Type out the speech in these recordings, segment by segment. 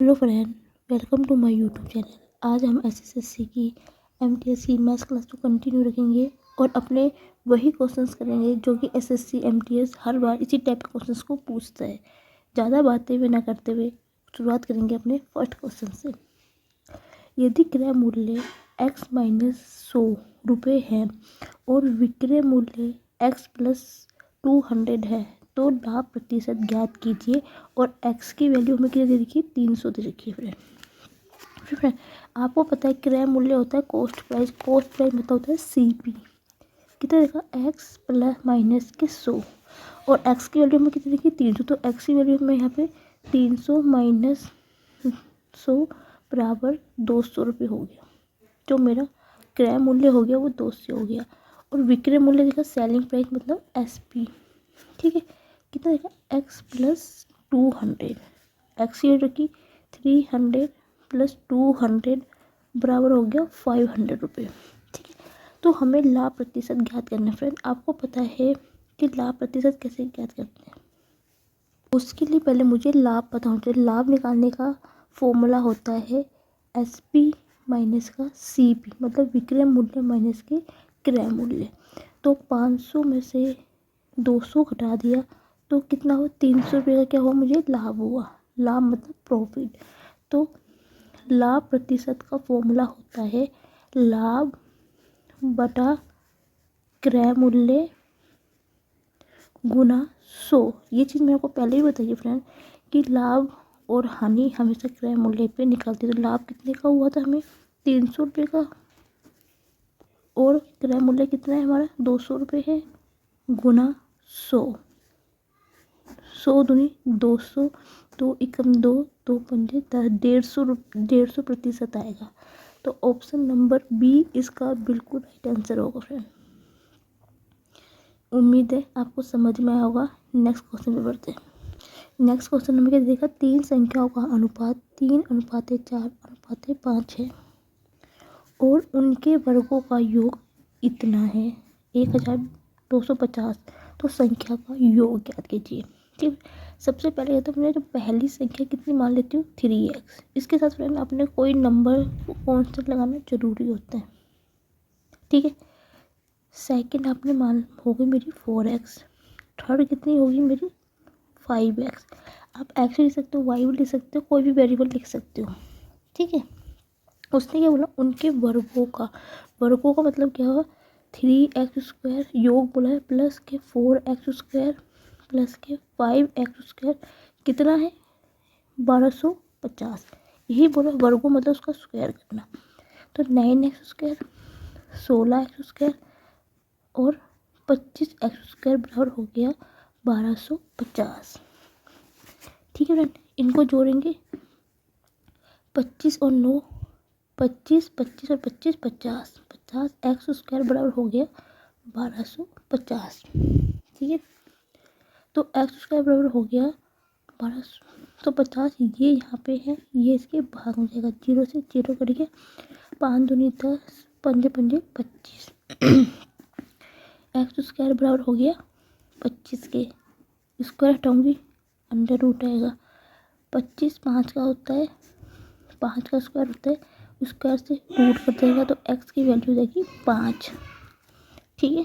Hello friend, welcome to my YouTube channel. आज हम SSC की एमटीएस की मैथ्स क्लास को कंटिन्यू रखेंगे और अपने वही क्वेश्चंस करेंगे जो कि एसएससी एमटीएस हर बार इसी टाइप के क्वेश्चंस को पूछता है। ज़्यादा बातें भी ना करते हुए शुरुआत करेंगे अपने फर्स्ट क्वेश्चन से। यदि क्रय मूल्य x माइनस 100 रुपये है और विक्रय मूल्य x प्लस 200 है तो लाभ प्रतिशत ज्ञात कीजिए और x की वैल्यू हमें कितनी दे रखी है, 300 दे रखी है फ्रेंड। आपको पता है क्रय मूल्य होता है कॉस्ट प्राइस मतलब होता है CP। कितना देखा, x प्लस माइनस के 100 और x की वैल्यू हमें कितनी देखी, 300। तो x की वैल्यू हमें यहाँ पे 300 माइनस 100 बराबर 200 रुपये हो गया। जो मेरा क्रय मूल्य हो गया वो 200 हो गया। और विक्रय मूल्य देखा, सेलिंग प्राइस मतलब SP। ठीक है, कितना देखा, x प्लस 200, एक्स की रखी 300 प्लस 200 बराबर हो गया 500 रुपये। ठीक है, तो हमें लाभ प्रतिशत ज्ञात करना है फ्रेंड। आपको पता है कि लाभ प्रतिशत कैसे ज्ञात करते हैं। उसके लिए पहले मुझे लाभ पता होना चाहिए। लाभ निकालने का फॉर्मूला होता है SP माइनस का CP, मतलब विक्रय मूल्य माइनस के क्रय मूल्य। तो 500 में से 200 घटा दिया तो कितना हुआ, 300 रुपये का क्या हुआ, मुझे लाभ हुआ। लाभ मतलब प्रॉफिट। तो लाभ प्रतिशत का फॉर्मूला होता है लाभ बटा क्रय मूल्य गुना 100। ये चीज़ मेरे को पहले ही बताइए फ्रेंड कि लाभ और हानि हमेशा क्रय मूल्य पे निकालती है। तो लाभ कितने का हुआ था हमें, 300 रुपये का, और क्रय मूल्य कितना है हमारा, 200 रुपये है, गुना 100। 100 दूनी 200, 2 एकम 2, 2 पंजे 10, 150 प्रतिशत आएगा। तो ऑप्शन नंबर बी इसका बिल्कुल राइट आंसर होगा फ्रेंड। उम्मीद है आपको समझ में आया होगा। नेक्स्ट क्वेश्चन पे बढ़ते हैं। नेक्स्ट क्वेश्चन नंबर क्या देखा, 3 संख्याओं का अनुपात 3:4:5 है और उनके वर्गों का योग इतना है 1250। तो संख्या का योग ज्ञात कीजिए। ठीक, सबसे पहले तो मैं जो पहली संख्या कितनी मान लेती हूँ, 3x। इसके साथ फ्रेंड आपने कोई नंबर कांस्टेंट लगाना जरूरी होता है। ठीक है, सेकंड आपने मान होगी मेरी 4x, थर्ड कितनी होगी मेरी 5x। आप x लिख सकते हो, y भी लिख सकते हो, कोई भी वेरिएबल लिख सकते हो। ठीक है, उसने क्या बोला, उनके वर्गों का मतलब क्या हुआ, 3x² योग बोला है प्लस के 4x² प्लस के 5x² कितना है 1250। यही बोला, वर्गों मतलब उसका स्क्वायर करना। तो 9x² 16x² और 25x² बराबर हो गया 1250। ठीक है फ्रेंड, इनको जोड़ेंगे 25 और 9 25, 25 और 25 50, 50x² बराबर हो गया 1250। ठीक है, तो x² बराबर हो गया 1250। ये यहाँ पे है, ये इसके भाग में जाएगा, 0 से 0 कट गया, 5 दूनी 10, पंजे पंजे 25। x² बराबर हो गया 25 के स्क्वायर हटाऊंगी, अंडर रूट आएगा। 25 5 का होता है, 5 का स्क्वायर होता है, स्क्वायर से रूट कर देगा तो x की वैल्यू देगी 5। ठीक है,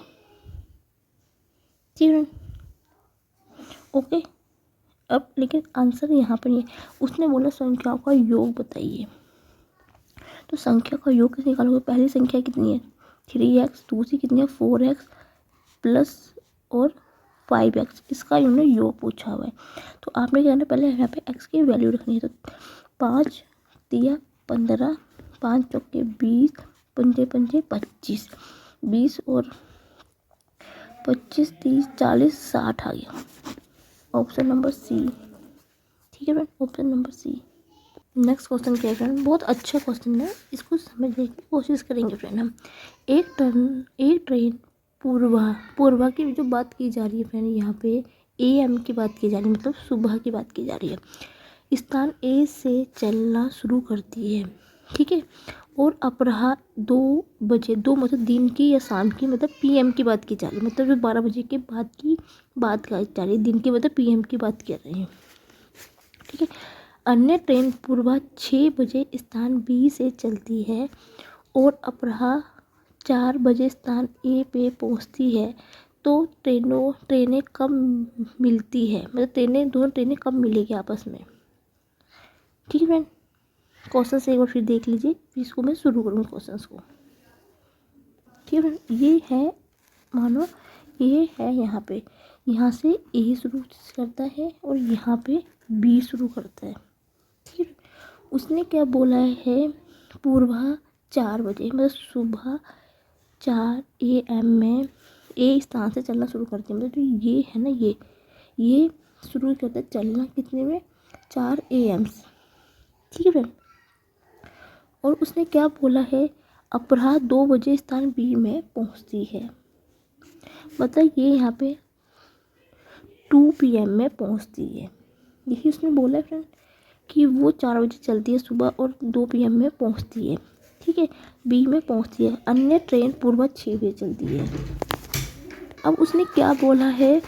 ठीक, ओके। अब लेकिन आंसर यहाँ पर नहीं है, उसने बोला संख्याओं का योग बताइए। तो संख्या का योग कैसे निकालोगे, पहली संख्या कितनी है 3x, दूसरी कितनी है 4x प्लस और 5x, इसका इन्होंने योग पूछा हुआ है। तो आपने क्या करना, पहले यहाँ पे x की वैल्यू रखनी है। तो 5 दिया 15, 5 चौके 20, पंजे पंजे 25, 20 और 25 30 40 60 आ गया। Option number C. ठीक है friend, option number C. Next question क्या है फ्रेंड, बहुत अच्छा क्वेश्चन है, इसको समझने की कोशिश करेंगे फ्रेंड हम। एक ट्रेन पूर्वा की जो बात की जा रही है फ्रेंड, यहाँ पे AM की बात की जा रही है, मतलब सुबह की बात की जा रही है। स्थान A से चलना शुरू करती है, ठीक है, और अपराह 2 बजे, 2 मतलब दिन की या शाम की, मतलब PM की बात की जा रही है, मतलब जो 12 बजे के बाद की बात की जा रही है, दिन की मतलब PM की बात कर रहे हैं। ठीक है, अन्य ट्रेन पूर्वा 6 बजे स्थान बी से चलती है और अपराह 4 बजे स्थान ए पे पहुंचती है, तो ट्रेनें कब मिलती है, मतलब दोनों ट्रेनें कब मिलेगी आपस में। ठीक है फ्रेंड, क्वेश्चन से एक बार फिर देख लीजिए, फिर इसको मैं शुरू करूँगी क्वेश्चन को। ठीक है फ्रेंड, ये है, मानो ये है यहाँ से ए शुरू करता है और यहाँ पे बी शुरू करता है। ठीक है, उसने क्या बोला है, पूर्वा 4 बजे, मतलब सुबह 4 AM में ए स्थान से चलना शुरू करते हैं, मतलब जो ये है ना, ये शुरू करता है चलना कितने में, 4 AM से। ठीक है फ्रेंड, और उसने क्या बोला है, अपराह 2 बजे स्थान बी में पहुंचती है, मतलब ये यहाँ पे 2 PM में पहुंचती है। यही उसने बोला है फ्रेंड कि वो 4 बजे चलती है सुबह और 2 PM में पहुंचती है। ठीक है, बी में पहुंचती है। अन्य ट्रेन पूर्व 6 बजे चलती है। अब उसने क्या बोला है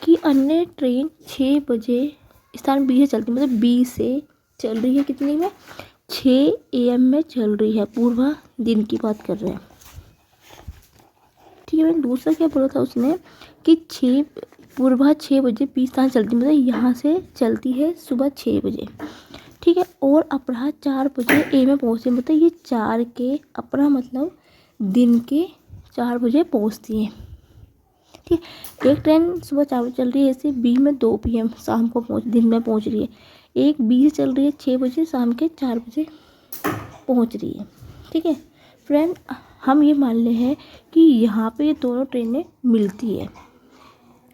कि अन्य ट्रेन 6 बजे स्थान बी से चलती है, मतलब बी से चल रही है कितनी में, 6 AM में चल रही है, पूर्वा दिन की बात कर रहे हैं। ठीक है, दूसरा क्या बोला था उसने कि पूर्वा 6 बजे बी स्थान चलती, मतलब यहाँ से चलती है सुबह 6 बजे। ठीक है, और अपराह 4 बजे ए में पहुँचती है, मतलब ये 4 के अपराह मतलब दिन के 4 बजे पहुँचती है। ठीक है, एक ट्रेन सुबह 4 बजे चल रही है, ऐसे बी में 2 PM शाम को दिन में पहुँच रही है। एक बी से चल रही है 6 बजे, शाम के 4 बजे पहुँच रही है। ठीक है फ्रेंड, हम ये मान ले हैं कि यहाँ पे ये दोनों ट्रेनें मिलती है।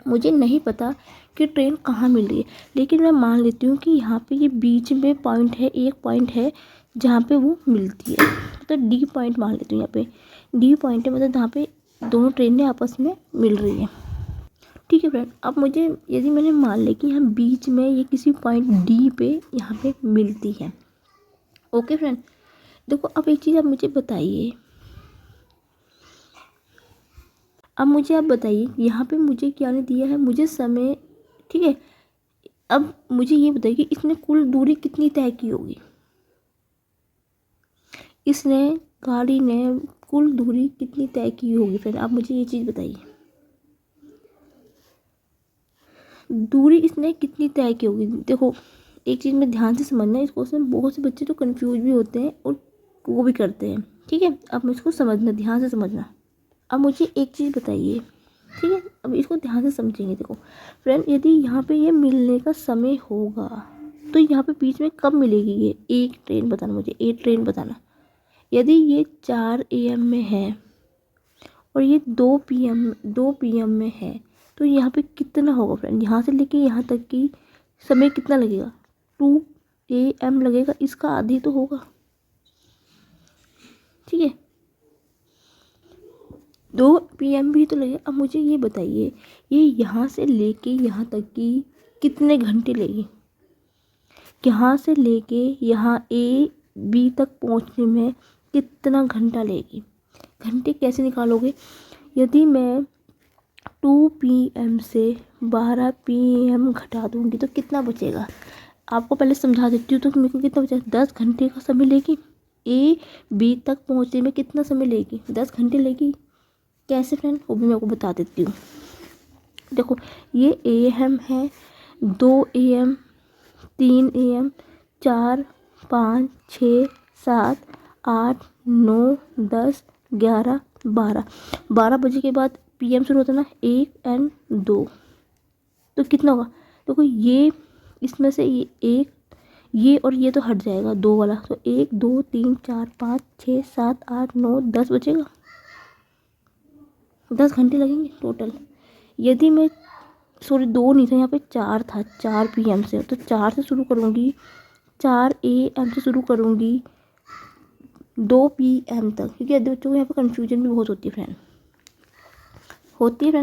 मुझे नहीं पता कि ट्रेन कहाँ मिल रही है, लेकिन मैं मान लेती हूँ कि यहाँ पे ये बीच में पॉइंट है, एक पॉइंट है जहाँ पे वो मिलती है, तो डी पॉइंट मान लेती हूँ। यहाँ पे डी पॉइंट है, मतलब जहाँ पे दोनों ट्रेनें आपस में मिल रही हैं। ठीक है फ्रेंड, अब मुझे यदि मैंने मान लिया कि यहाँ बीच में ये किसी पॉइंट डी पे यहाँ पे मिलती है। ओके फ्रेंड, देखो अब एक चीज़ आप मुझे बताइए, अब मुझे आप बताइए यहाँ पे मुझे क्या ने दिया है, मुझे समय। ठीक है, अब मुझे ये बताइए कि इसने कुल दूरी कितनी तय की होगी, गाड़ी ने कुल दूरी कितनी तय की होगी फ्रेंड, आप मुझे ये चीज़ बताइए, दूरी इसने कितनी तय की होगी। देखो एक चीज़ में ध्यान से समझना है, इस क्वेश्चन में बहुत से बच्चे तो कंफ्यूज भी होते हैं और वो भी करते हैं। ठीक है, अब इसको समझना, ध्यान से समझना। अब मुझे एक चीज़ बताइए, ठीक है, अब इसको ध्यान से समझेंगे। देखो फ्रेंड, यदि यहाँ पे ये मिलने का समय होगा तो यहाँ पे बीच में कब मिलेगी, ये एक ट्रेन बताना, मुझे एक ट्रेन बताना। यदि ये 4 AM में है और ये 2 PM में है, तो यहाँ पे कितना होगा फ्रेंड, यहाँ से लेके यहाँ तक की समय कितना लगेगा, 2 AM लगेगा, इसका आधी तो होगा। ठीक है, 2 PM भी तो लगेगा। अब मुझे ये बताइए, ये यहाँ से लेके यहाँ तक की कितने घंटे लेगी, यहाँ से लेके यहाँ B तक पहुँचने में कितना घंटा लेगी। घंटे कैसे निकालोगे, यदि मैं 2 PM से 12 PM घटा दूँगी तो कितना बचेगा, आपको पहले समझा देती हूँ। तो मेरे को कितना बचेगा, 10 घंटे का समय लेगी। B तक पहुँचने में कितना समय लेगी, 10 घंटे लेगी। कैसे फ्रेंड, वो भी मैं आपको बता देती हूँ। देखो ये AM है, 2 AM, 3 AM, 4, 5, 6, 7, 8, 9, 10, 11, 12 बजे के बाद PM शुरू होता है ना, 1 और 2, तो कितना होगा। देखो ये इसमें से ये और ये तो हट जाएगा 2 वाला, तो 1, 2, 3, 4, 5, 6, 7, 8, 9, 10 बचेगा। 10 घंटे लगेंगे टोटल। यदि मैं 2 नहीं था, यहाँ पे 4 था, 4 PM से, तो 4 से शुरू करूँगी, 4 AM से शुरू करूँगी 2 PM तक, क्योंकि आधे बच्चों को यहाँ पे कन्फ्यूजन भी बहुत होती है फ्रेंड,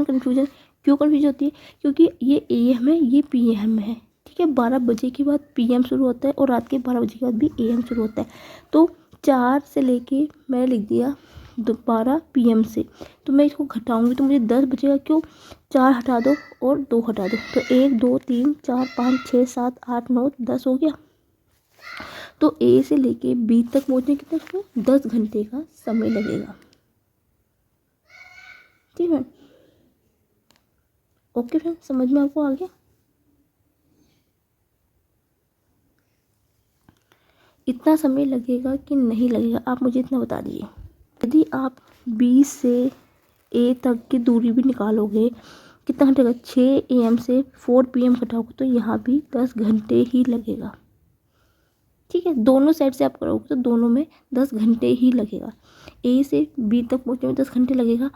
कन्फ्यूजन। क्यों कन्फ्यूजन होती है, क्योंकि ये AM है, ये PM है। ठीक है, 12 बजे के बाद PM शुरू होता है और रात के 12 बजे के बाद भी AM शुरू होता है। तो 4 से लेके मैंने लिख दिया 12 PM से, तो मैं इसको घटाऊंगी तो मुझे 10 बचेगा। क्यों, 4 हटा दो और 2 हटा दो, तो 1, 2, 3, 4, 5, 6, 7, 8, 9, 10 हो गया। तो ए से लेके बी तक पहुँचने कितना उसको 10 घंटे का समय लगेगा। ठीक है, ओके फ्रेंड, समझ में आपको आ गया? इतना समय लगेगा कि नहीं लगेगा, आप मुझे इतना बता दीजिए। यदि आप बी से ए तक की दूरी भी निकालोगे, कितना घंटे का, 6 AM से 4 PM घटाओगे तो यहाँ भी 10 घंटे ही लगेगा। ठीक है, दोनों साइड से आप करोगे तो दोनों में 10 घंटे ही लगेगा। ए से बी तक पहुँचने में 10 घंटे लगेगा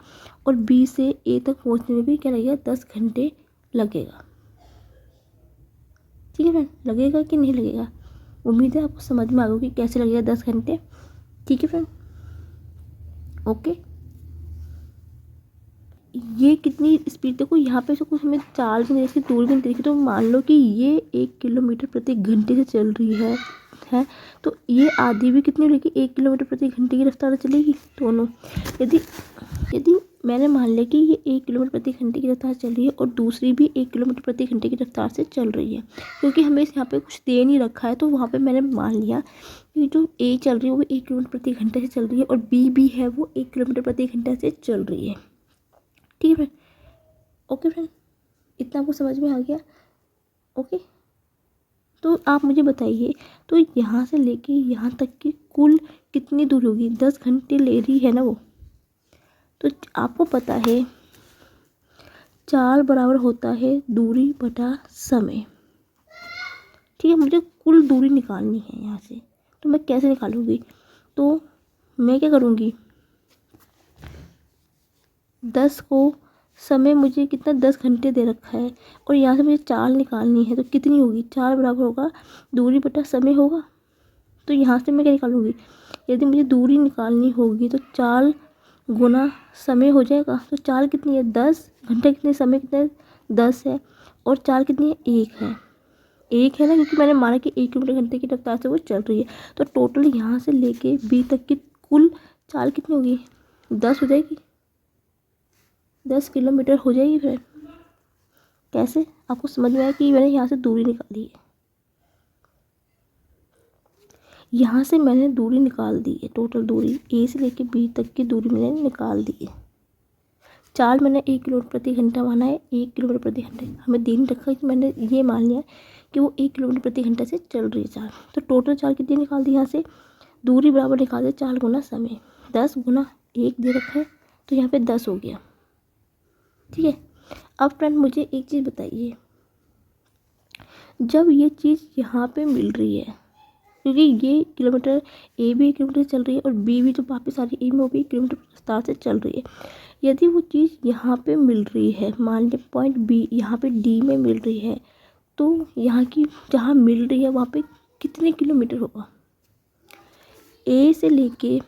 और बी से ए तक पहुँचने में भी क्या लगेगा, 10 घंटे लगेगा। ठीक है फ्रेंड, लगेगा कि नहीं लगेगा? उम्मीद है आपको समझ में आ गया कि कैसे लगेगा 10 घंटे। ठीक है फ्रेंड, ओके। ये कितनी स्पीड, देखो यहाँ पे से कुछ हमें चाल भी नहीं देखी, दूर भी नहीं देखी, तो मान लो कि ये 1 किलोमीटर प्रति घंटे से चल रही है तो ये आधी भी कितनी होगी, 1 किलोमीटर प्रति घंटे की रफ्तार से चलेगी दोनों। यदि मैंने मान लिया कि ये 1 किलोमीटर प्रति घंटे की रफ्तार चल रही है और दूसरी भी 1 किलोमीटर प्रति घंटे की रफ्तार से चल रही है, क्योंकि हमें यहाँ पे कुछ दे नहीं रखा है तो वहाँ पे मैंने मान लिया कि जो ए चल रही है वो 1 किलोमीटर प्रति घंटे से चल रही है और बी भी है वो 1 किलोमीटर प्रति घंटे से चल रही है। ठीक है फ्रेंड, ओके फ्रेंड, इतना आपको समझ में आ गया? ओके, तो आप मुझे बताइए, तो यहाँ से लेके यहाँ तक की कुल कितनी दूर होगी? 10 घंटे ले रही है ना वो, तो आपको पता है चाल बराबर होता है दूरी बटा समय। ठीक है, मुझे कुल दूरी निकालनी है यहाँ से, तो मैं कैसे निकालूंगी? तो मैं क्या करूँगी, 10 को समय मुझे कितना 10 घंटे दे रखा है और यहाँ से मुझे चाल निकालनी है, तो कितनी होगी? चाल बराबर होगा दूरी बटा समय होगा। तो यहाँ से मैं क्या निकालूंगी, यदि मुझे दूरी निकालनी होगी तो चाल गुना समय हो जाएगा। तो चाल कितनी है 10 घंटे, कितने समय कितने 10 है और चाल कितनी है 1 है। 1 है ना, क्योंकि मैंने माना कि 1 किलोमीटर घंटे की रफ्तार से वो चल रही है। तो टोटल यहाँ से लेके बी तक की कुल चाल कितनी होगी? 10 हो जाएगी, 10 किलोमीटर हो जाएगी। फिर कैसे आपको समझ में आया कि मैंने यहाँ से दूरी निकाली है? यहाँ से मैंने दूरी निकाल दी है, टोटल दूरी ए से लेके बी तक की दूरी मैंने निकाल दी है। चाल मैंने 1 किलोमीटर प्रति घंटा माना है, 1 किलोमीटर प्रति घंटे हमें दे नहीं रखा कि मैंने ये मान लिया कि वो 1 किलोमीटर प्रति घंटे से चल रही है चाल। तो टोटल चाल कितनी निकाल दी यहाँ से, दूरी बराबर निकाल दी चाल गुना समय, 10 गुना 1 दे रखा है तो यहाँ पे 10 हो गया। ठीक है, अब फ्रेंड मुझे एक चीज़ बताइए, जब ये चीज़ यहाँ पे मिल रही है, क्योंकि ये किलोमीटर ए भी 1 किलोमीटर चल रही है और बी भी जो वापस आ रही है ए में वो भी 1 किलोमीटर रफ्तार से चल रही है, यदि वो चीज़ यहाँ पे मिल रही है, मान लीजिए पॉइंट बी यहाँ पे डी में मिल रही है, तो यहाँ की जहाँ मिल रही है वहाँ पे कितने किलोमीटर होगा? ए से लेके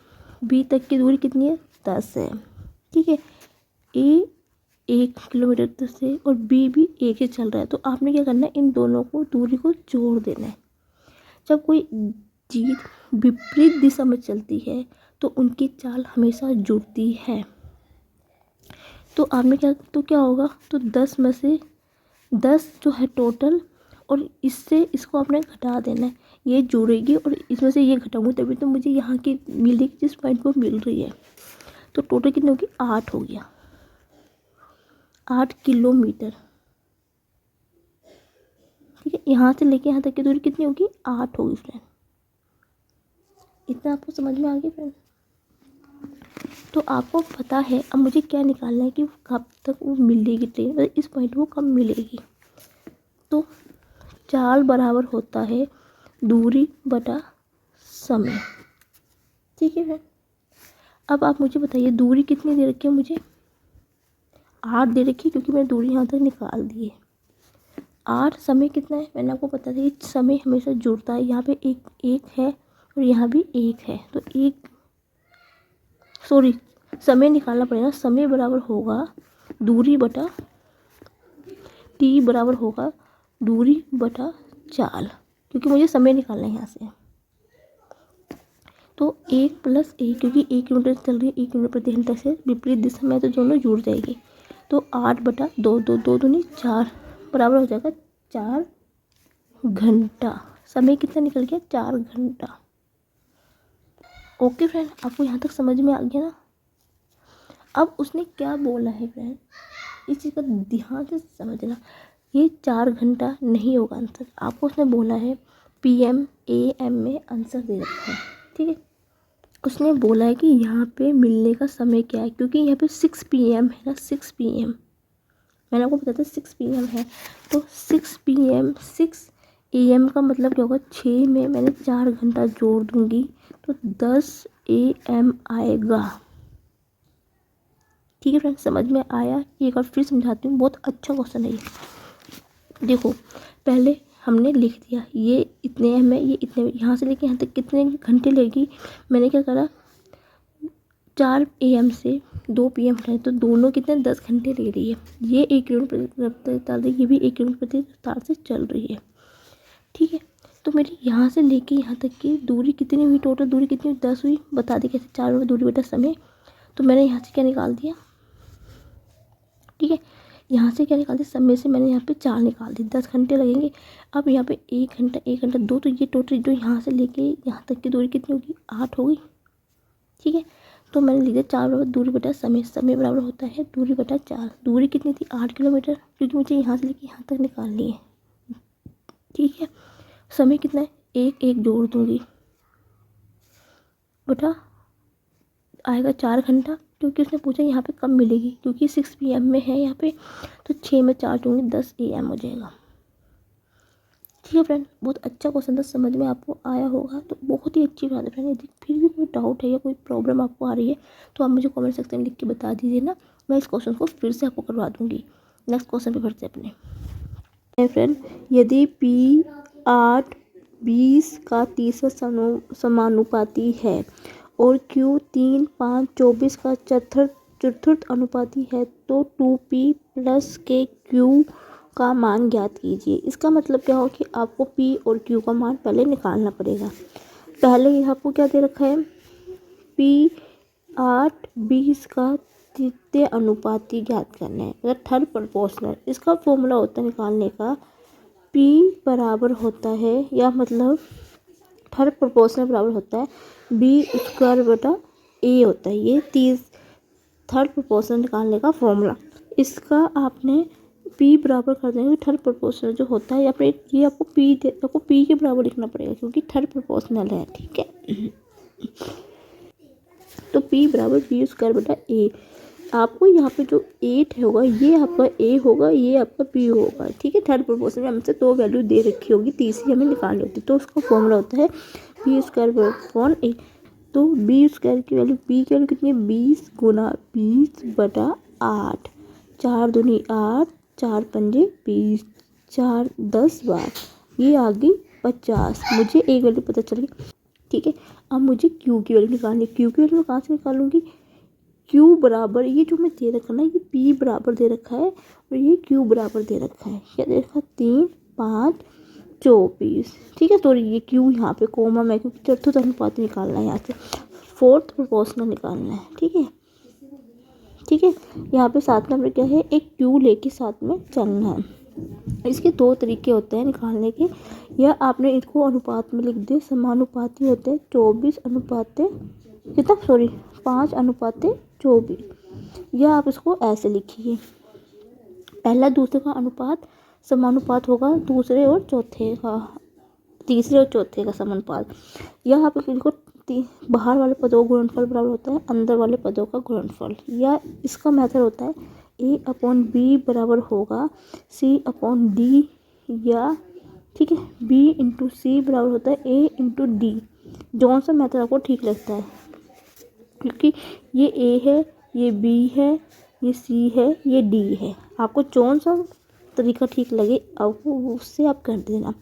बी तक की दूरी कितनी है? 10 है। ठीक है, ए 1 किलोमीटर से और बी भी 1 से चल रहा है, तो आपने क्या करना है, इन दोनों को दूरी को जोड़ देना है। जब कोई चीज़ विपरीत दिशा में चलती है तो उनकी चाल हमेशा जुड़ती है। तो आपने क्या होगा, तो 10 में से 10 जो है टोटल, और इससे इसको आपने घटा देना है, ये जुड़ेगी और इसमें से ये घटाऊंगी तभी तो मुझे यहाँ की मिलेगी जिस पॉइंट को मिल रही है। तो टोटल कितनी होगी? 8 हो गया, 8 किलोमीटर। ठीक है, यहाँ से लेके यहाँ तक की दूरी कितनी होगी? 8 होगी फ्रेंड। इतना आपको समझ में आ गया फ्रेंड? तो आपको पता है अब मुझे क्या निकालना है कि कब तक वो मिलेगी ट्रेन, मतलब इस पॉइंट वो कब मिलेगी। तो चाल बराबर होता है दूरी बटा समय। ठीक है फ्रेंड, अब आप मुझे बताइए दूरी कितनी दे रखी है मुझे? 8 दे रखी है, क्योंकि मैंने दूरी यहाँ तक निकाल दी है। 8 समय कितना है? मैंने आपको बता दिया कि समय हमेशा जुड़ता है, यहाँ पे एक है और यहाँ भी 1 है, तो समय निकालना पड़ेगा। समय बराबर होगा दूरी बटा टी बराबर होगा दूरी बटा चाल, क्योंकि मुझे समय निकालना है यहाँ से। तो 1 + 1, क्योंकि 1 किलोमीटर चल रही है 1 किलोमीटर प्रति घंटा से विपरीत दिशा में, तो दोनों जुड़ जाएगी। तो 8 बटा 2, 2 2 दूनी 4 बराबर हो जाएगा 4 घंटा समय कितना निकल गया, 4 घंटा। ओके फ्रेंड, आपको यहाँ तक समझ में आ गया ना। अब उसने क्या बोला है फ्रेंड, इस चीज़ का ध्यान से समझना। ये 4 घंटा नहीं होगा आंसर, आपको उसने बोला है PM AM में आंसर दे रखा है, ठीक है। उसने बोला है कि यहाँ पे मिलने का समय क्या है, क्योंकि यहाँ पे 6 PM है ना, 6 PM मैंने आपको बताया था 6 PM है, तो 6 PM 6 AM का मतलब क्या होगा, 6 में मैंने 4 घंटा जोड़ दूंगी तो 10 AM आएगा। ठीक है फ्रेंड्स, समझ में आया? एक बार फिर समझाती हूँ, बहुत अच्छा क्वेश्चन है ये। देखो, पहले हमने लिख दिया ये इतने एम है, ये इतने, यहाँ से लेके यहाँ तक कितने घंटे लेगी। मैंने क्या करा, 4 AM से 2 PM हटाए तो दोनों कितने 10 घंटे ले रही है। ये 1 किलोमीटर प्रति रफ्तार चल रही है, ये भी 1 किलोमीटर प्रति रफ्तार से चल रही है, ठीक है। तो मेरी यहाँ से लेके यहाँ तक की दूरी कितनी हुई, टोटल दूरी कितनी हुई, 10 हुई। बता दी कैसे, 4 में दूरी बटा समय। तो मैंने यहाँ से क्या निकाल दिया, ठीक है, यहाँ से क्या निकाल दिया, समय से मैंने यहाँ पे 4 निकाल दी, 10 घंटे लगेंगे। अब यहाँ पे 1 घंटा 1 घंटा 2, तो ये टोटल जो यहाँ से लेके यहाँ तक की दूरी कितनी होगी, 8 होगी, ठीक है। तो मैंने लिख दिया 4 बराबर दूरी बटा समय, समय बराबर होता है दूरी बटा 4। दूरी कितनी थी, 8 किलोमीटर, क्योंकि मुझे यहाँ से लेके यहाँ तक निकालनी है, ठीक है। समय कितना है, 1 जोड़ दूंगी बटा आएगा 4 घंटा, क्योंकि उसने पूछा यहाँ पे कब मिलेगी, क्योंकि 6 PM में है यहाँ पे, तो 6 में 4 दूंगी 10 AM हो जाएगा। ठीक है फ्रेंड, बहुत अच्छा क्वेश्चन था, समझ में आपको आया होगा तो बहुत ही अच्छी बात है फ्रेंड। यदि फिर भी कोई डाउट है या कोई प्रॉब्लम आपको आ रही है तो आप मुझे कमेंट सेक्शन में लिख के बता दीजिए ना, मैं इस क्वेश्चन को फिर से आपको करवा दूँगी। नेक्स्ट क्वेश्चन पे बढ़ते अपने फ्रेंड। यदि P8 20 का तीसरा समानुपाती है और Q 3 5 24 का चतुर्थ अनुपाती है तो 2P प्लस के Q का मान ज्ञात कीजिए। इसका मतलब क्या हो कि आपको P और Q का मान पहले निकालना पड़ेगा। पहले यहाँ आपको क्या दे रखा है, P8 20 का तृतीय अनुपाती ज्ञात करना है, मतलब थर्ड प्रोपोर्शनल। इसका फॉर्मूला होता है निकालने का, P बराबर होता है, या मतलब थर्ड प्रोपोर्शनल बराबर होता है B² बटा A होता है। ये थर्ड प्रोपोर्शनल निकालने का फॉर्मूला। इसका आपने P बराबर कर देंगे थर्ड प्रोपोर्शनल जो होता है, या फिर ये आपको P के बराबर लिखना पड़ेगा क्योंकि थर्ड प्रोपोर्शनल है, ठीक है। तो P बराबर B² बटा A। आपको यहाँ पे जो 8 होगा ये आपका A होगा, ये आपका P होगा, ठीक है। थर्ड प्रोपोर्शनल में हमसे 2 वैल्यू दे रखी होगी, तीसरी हमें निकालनी होती है, तो उसका फॉर्मूला होता है B² अपॉन A। तो B² की वैल्यू, B की वैल्यू कितनी है, 20 गुना 20 बटा 8, 4 दूनी 8, 4 पंजे 20, 4 10 बार, ये आ गई 50। मुझे एक वैल्यू पता चल गई, ठीक है। अब मुझे Q की वैल्यू निकालनी है। Q की वैल्यू कहाँ से निकालूंगी, Q बराबर, ये जो मैं दे रखा ना, ये P बराबर दे रखा है और ये Q बराबर दे रखा है, क्या दे रखा, 3 5 24, ठीक है। तो ये Q यहाँ पे कोमा में, क्योंकि चतुर्थ अनुपात निकालना है, यहाँ से फोर्थ प्रोपोर्शनल निकालना है, ठीक है, ठीक है। यहाँ पे साथ नंबर क्या है, एक Q लेके साथ में चलना है। इसके 2 तरीके होते हैं निकालने के, या आपने इसको अनुपात में लिख दिया, समानुपाती होते हैं 24 अनुपात कितना, सॉरी 5 अनुपात 24, या आप इसको ऐसे लिखिए, पहला दूसरे का अनुपात समानुपात होगा, दूसरे और चौथे का, तीसरे और चौथे का समानुपात, या आप इनको बाहर वाले पदों का गुणनफल बराबर होता है अंदर वाले पदों का गुणनफल, या इसका मेथड होता है A/B बराबर होगा C/D, या ठीक है B/C बराबर होता है A/D। जौन सा मेथड आपको ठीक लगता है, क्योंकि ये A है, ये B है, ये C है, ये D है, आपको जौन सा तरीका ठीक लगे आपको उससे आप कर देना।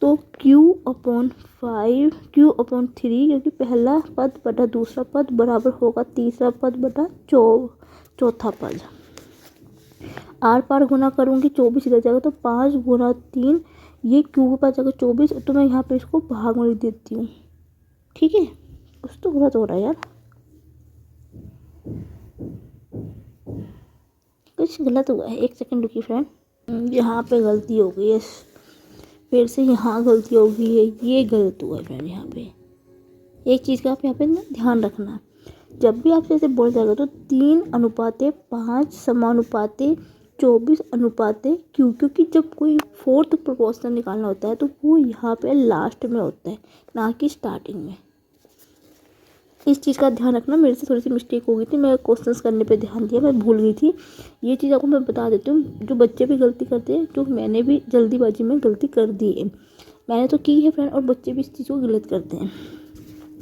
तो Q/5 Q/3, क्योंकि पहला पद बटा दूसरा पद बराबर होगा तीसरा पद बटा चौथा पद। आर पार गुना करूँगी 24 इधर जाएगा, तो 5 गुना 3, ये Q के पास जाएगा 24, तो मैं यहाँ पे इसको भाग में लिख देती हूँ, ठीक है। कुछ तो गलत हो रहा है यार, कुछ गलत हुआ है, 1 सेकंड रुकी फ्रेंड, यहाँ पे गलती हो गई है, फिर से यहाँ गलती हो गई है, ये गलत हुआ है फ्रेंड। यहाँ पे एक चीज़ का आप यहाँ पे ना ध्यान रखना, जब भी आपसे ऐसे बोला जाएगा तो 3:5 समानुपाते 24:Q, क्योंकि जब कोई फोर्थ प्रोपोर्शन निकालना होता है तो वो यहाँ पे लास्ट में होता है, ना कि स्टार्टिंग में। इस चीज़ का ध्यान रखना। मेरे से थोड़ी सी मिस्टेक हो गई थी, मैं क्वेश्चंस करने पे ध्यान दिया, मैं भूल गई थी। ये चीज़ आपको मैं बता देती हूँ, जो बच्चे भी गलती करते हैं, जो मैंने भी जल्दीबाजी में गलती कर दी है, मैंने तो की है फ्रेंड, और बच्चे भी इस चीज़ को गलत करते हैं।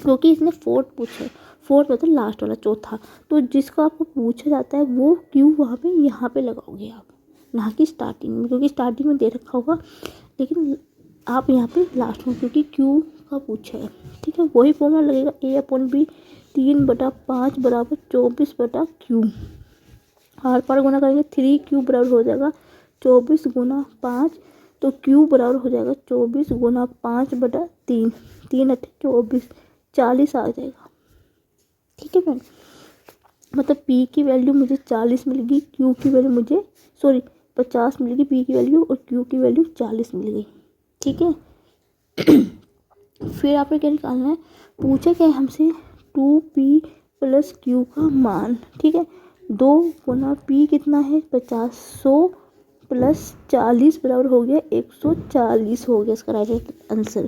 क्योंकि इसने फोर्थ पूछा है, फोर्थ मतलब लास्ट वाला, चौथा, तो जिसको आपको पूछा जाता है वो क्यों वहाँ पे यहाँ पे लगाओगे आप, ना कि स्टार्टिंग में, क्योंकि स्टार्टिंग में दे रखा होगा, लेकिन आप यहाँ पे लास्ट में, क्योंकि क्यू का पूछा है। ठीक है, वही फॉर्मूला लगेगा, A/B 3/5 बराबर 24/Q। आर पार गुना करेंगे 3Q बराबर हो जाएगा 24 गुना 5, तो Q बराबर हो जाएगा 24 गुना 5/3, 3×8 = 24, 40 आ जाएगा। ठीक है फ्रेंड, मतलब P की वैल्यू मुझे 40 मिल गई, Q की वैल्यू मुझे 50 मिल गई, P की वैल्यू, और Q की वैल्यू 40 मिल गई। ठीक है, फिर आपने क्या निकालना है, पूछा क्या है हमसे, 2P + Q का मान। ठीक है, 2 गुना P कितना है 50, 100 + 40 बराबर हो गया 140 हो गया इसका राइट आंसर।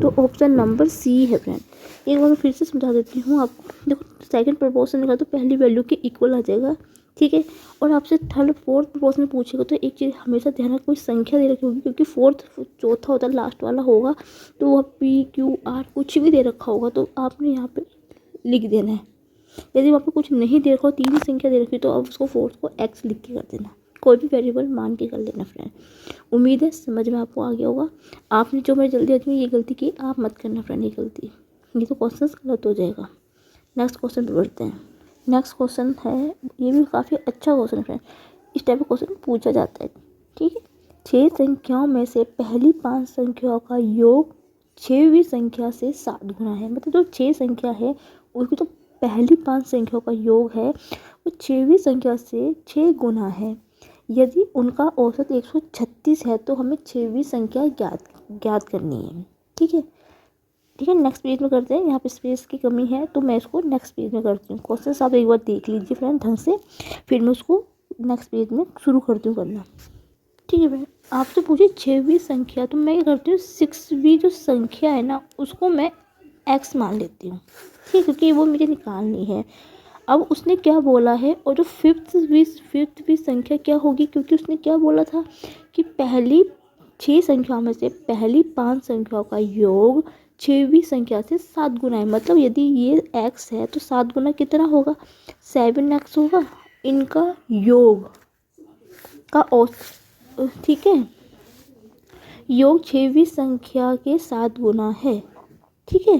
तो ऑप्शन नंबर सी है फ्रेंड। एक बार मैं फिर से समझा देती हूँ आपको। देखो, सेकंड प्रोपोर्शन निकाला तो पहली वैल्यू के इक्वल आ जाएगा। ठीक है, और आपसे थर्ड फोर्थ प्रोपोर्शन पूछेगा तो एक चीज़ हमेशा ध्यान रखना, कोई संख्या दे रखी होगी, क्योंकि फोर्थ चौथा होता है, लास्ट वाला होगा, तो वह PQR कुछ भी दे रखा होगा तो आपने यहाँ पे लिख देना है। यदि वहाँ पे कुछ नहीं दे रखा हो, 3 ही संख्या दे रखी, तो आप उसको फोर्थ को X लिख के कर देना, कोई भी वेरिएबल मान के कर लेना फ्रेंड। उम्मीद है समझ में आपको आ गया होगा। आपने जो मैं जल्दी में ये गलती की, आप मत करना फ्रेंड ये गलती, ये तो क्वेश्चन गलत हो जाएगा। नेक्स्ट क्वेश्चन पे बढ़ते हैं। नेक्स्ट क्वेश्चन है, ये भी काफ़ी अच्छा क्वेश्चन है फ्रेंड, इस टाइप का क्वेश्चन पूछा जाता है। ठीक है, 6 संख्याओं में से पहली 5 संख्याओं का योग 6वीं संख्या से 7 गुना है। मतलब जो 6 संख्या है उसकी तो पहली 5 संख्याओं का योग है वो 6वीं संख्या से 6 गुना है। यदि उनका औसत 136 है तो हमें 6वीं संख्या ज्ञात करनी है। ठीक है, ठीक है, नेक्स्ट पेज में करते हैं। यहाँ पे स्पेस की कमी है तो मैं इसको नेक्स्ट पेज में करती हूँ। क्वेश्चन आप एक बार देख लीजिए फ्रेंड ढंग से, फिर मैं उसको नेक्स्ट पेज में शुरू करती हूँ करना। ठीक है फ्रेंड, आपसे पूछे 6वीं संख्या, तो मैं क्या करती हूँ, 6वीं जो संख्या है ना उसको मैं X मान लेती हूँ। ठीक है, क्योंकि वो मुझे निकालनी है। अब उसने क्या बोला है, और जो फिफ्थवीं संख्या क्या होगी, क्योंकि उसने क्या बोला था कि पहली 6 संख्याओं में से पहली 5 संख्याओं का योग 6वीं संख्या से 7 गुना है। मतलब यदि ये X है तो 7 गुना कितना होगा, 7X होगा इनका योग का औसत। ठीक है, योग 6वीं संख्या के 7 गुना है। ठीक है,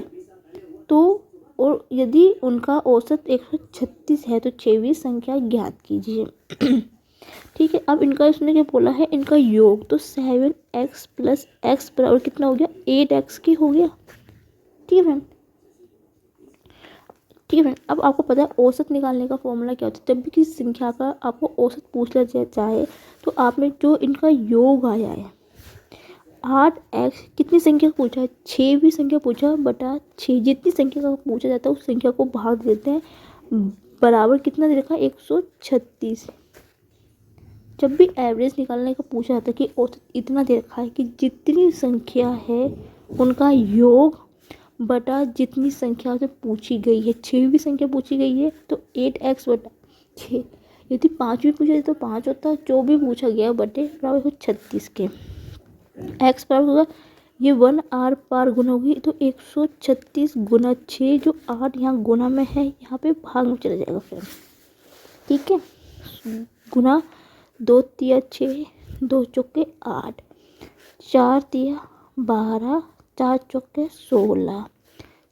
तो और यदि उनका औसत 136 है तो 6वीं संख्या ज्ञात कीजिए। ठीक है, अब इनका उसने क्या बोला है, इनका योग, तो 7X + X बराबर कितना हो गया, 8X की हो गया। ठीक है फ्रेंड, ठीक है फ्रेंड, अब आपको पता है औसत निकालने का फॉर्मूला क्या होता है। जब भी किसी संख्या का आपको औसत पूछ लिया जाए तो आपने जो इनका योग आया है 8X, कितनी संख्या पूछा है, 6वीं संख्या पूछा बटा 6, जितनी संख्या का पूछा जाता है उस संख्या को भाग देते हैं, बराबर कितना दे रखा है 136। जब भी एवरेज निकालने का पूछा जाता है कि औसत इतना दे रखा है कि जितनी संख्या है उनका योग बटा जितनी संख्या से पूछी गई है, 6वीं संख्या पूछी गई है तो 8X बटा 6, यदि 5वीं पूछा जाए तो 5 होता, जो भी पूछा गया बटे बराबर 36 के। X बराबर होगा, ये 1 आर पार गुना होगी तो 136 गुना 6, जो 8 यहाँ गुना में है यहाँ पे भाग में चला जाएगा फ्रेंड। ठीक है, गुना 2 तिया 6, 2 चौके 8, 4 तिया 12, 4 चौके 16,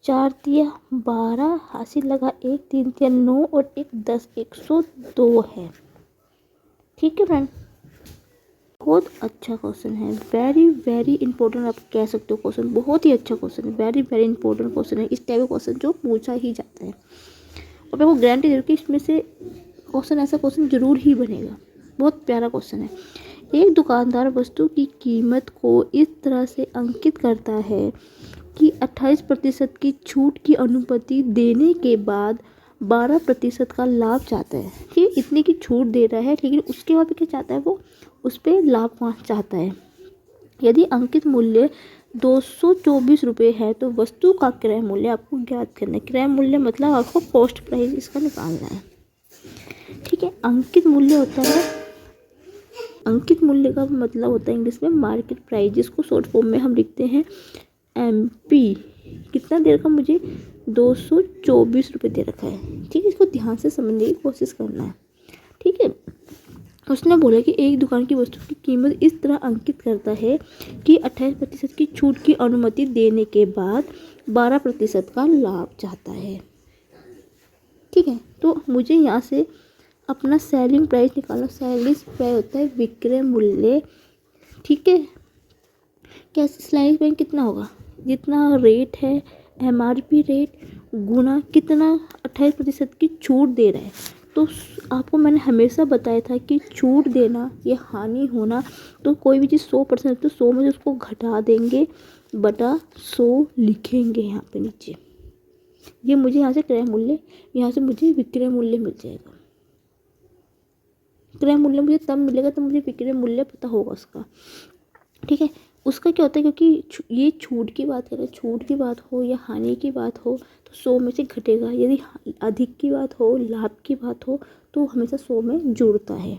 4 तिया 12, हासिल लगा 1, 3 तिया 9 और 1 10, 102 है। ठीक है फ्रेंड, बहुत अच्छा क्वेश्चन है, वेरी वेरी इंपॉर्टेंट आप कह सकते हो क्वेश्चन, बहुत ही अच्छा क्वेश्चन है, वेरी वेरी इंपॉर्टेंट क्वेश्चन है। इस टाइप का क्वेश्चन जो पूछा ही जाता है, और मैं वो गारंटी दे रही हूँ कि इसमें से क्वेश्चन ऐसा क्वेश्चन जरूर ही बनेगा। बहुत प्यारा क्वेश्चन है। एक दुकानदार वस्तु की कीमत को इस तरह से अंकित करता है कि 28% की छूट की अनुमति देने के बाद 12% का लाभ चाहता है। कि इतने की छूट दे रहा है लेकिन उसके बाद क्या चाहता है, वो उस पर लाभ चाहता है। यदि अंकित मूल्य 224 रुपये है तो वस्तु का क्रय मूल्य आपको ज्ञात करना है। क्रय मूल्य मतलब आपको कॉस्ट प्राइस इसका निकालना है। ठीक है, अंकित मूल्य होता है, अंकित मूल्य का मतलब होता है इंग्लिश में मार्केट प्राइस, जिसको शॉर्ट फॉर्म में हम लिखते हैं MP। कितना दे रखा मुझे, 224 रुपये दे रखा है। ठीक है, इसको ध्यान से समझने की कोशिश करना है। ठीक है, उसने बोला कि एक दुकान की वस्तु की कीमत इस तरह अंकित करता है कि 28% की छूट की अनुमति देने के बाद 12% का लाभ चाहता है। ठीक है, तो मुझे यहाँ से अपना सेलिंग प्राइस निकालना। सेलिंग प्राइस होता है विक्रय मूल्य। ठीक है, कैसे सेलिंग प्राइस कितना होगा, जितना रेट है MRP रेट गुना कितना 28% की छूट दे रहा है। तो आपको मैंने हमेशा बताया था कि छूट देना ये हानि होना, तो कोई भी चीज़ 100% तो 100 में उसको घटा देंगे बटा 100 लिखेंगे यहाँ पे नीचे। ये मुझे यहाँ से क्रय मूल्य, यहाँ से मुझे विक्रय मूल्य मिल जाएगा। क्रय मूल्य मुझे तब मिलेगा तब मुझे विक्रय मूल्य पता होगा उसका। ठीक है, उसका क्या होता है, क्योंकि ये छूट की बात करें, छूट की बात हो या हानि की बात हो तो 100 में से घटेगा। यदि अधिक की बात हो, लाभ की बात हो तो हमेशा 100 में जुड़ता है।